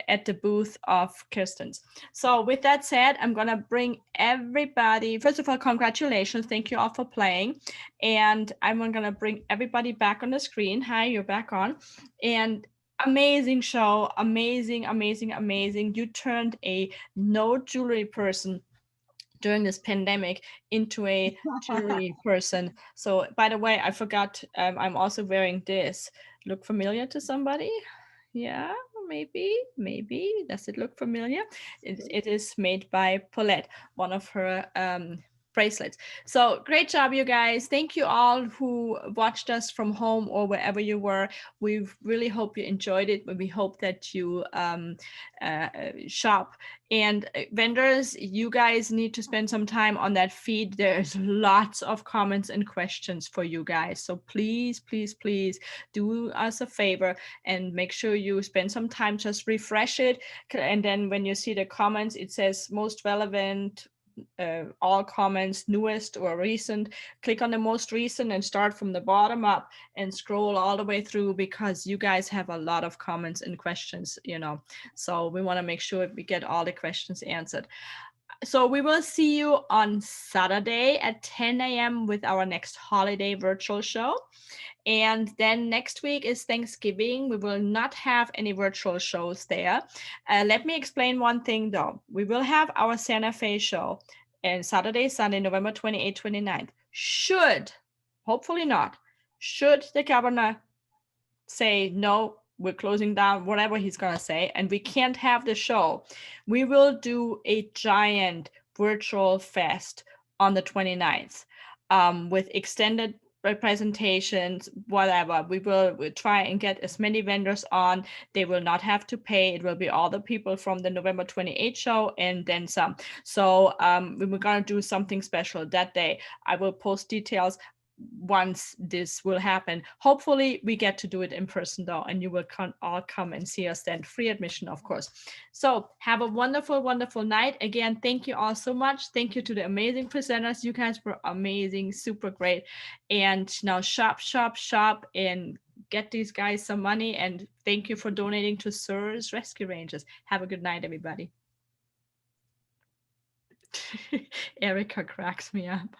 at the booth of Kirsten's. So with that said, I'm going to bring everybody, first of all, congratulations. Thank you all for playing. And I'm going to bring everybody back on the screen. Hi, you're back on. And amazing show. Amazing. You turned a no jewelry person during this pandemic into a jewelry person. So by the way, I forgot, I'm also wearing this. Look familiar to somebody? Yeah, maybe. Does it look familiar? It is made by Paulette, one of her bracelets. So great job, you guys. Thank you all who watched us from home or wherever you were. We really hope you enjoyed it. We hope that you shop. And vendors, you guys need to spend some time on that feed. There's lots of comments and questions for you guys. So please do us a favor and make sure you spend some time, just refresh it. And then when you see the comments, it says most relevant, all comments, newest or recent. Click on the most recent and start from the bottom up and scroll all the way through, because you guys have a lot of comments and questions, so we want to make sure we get all the questions answered. So we will see you on Saturday at 10 a.m. with our next holiday virtual show. And then next week is Thanksgiving. We will not have any virtual shows there. Let me explain one thing though. We will have our Santa Fe show and Saturday, Sunday, November 28th, 29th. Hopefully not, should the governor say, no, we're closing down, whatever he's going to say, and we can't have the show, we will do a giant virtual fest on the 29th with extended presentations, whatever. We'll try and get as many vendors on. They will not have to pay. It will be all the people from the November 28th show and then some. So we were gonna do something special that day. I will post details once this will happen. Hopefully we get to do it in person though, and you will all come and see us then, free admission, of course. So have a wonderful, wonderful night. Again, thank you all so much. Thank you to the amazing presenters. You guys were amazing, super great. And now shop, shop, shop, and get these guys some money. And thank you for donating to Sir's Rescue Rangers. Have a good night, everybody. Erica cracks me up.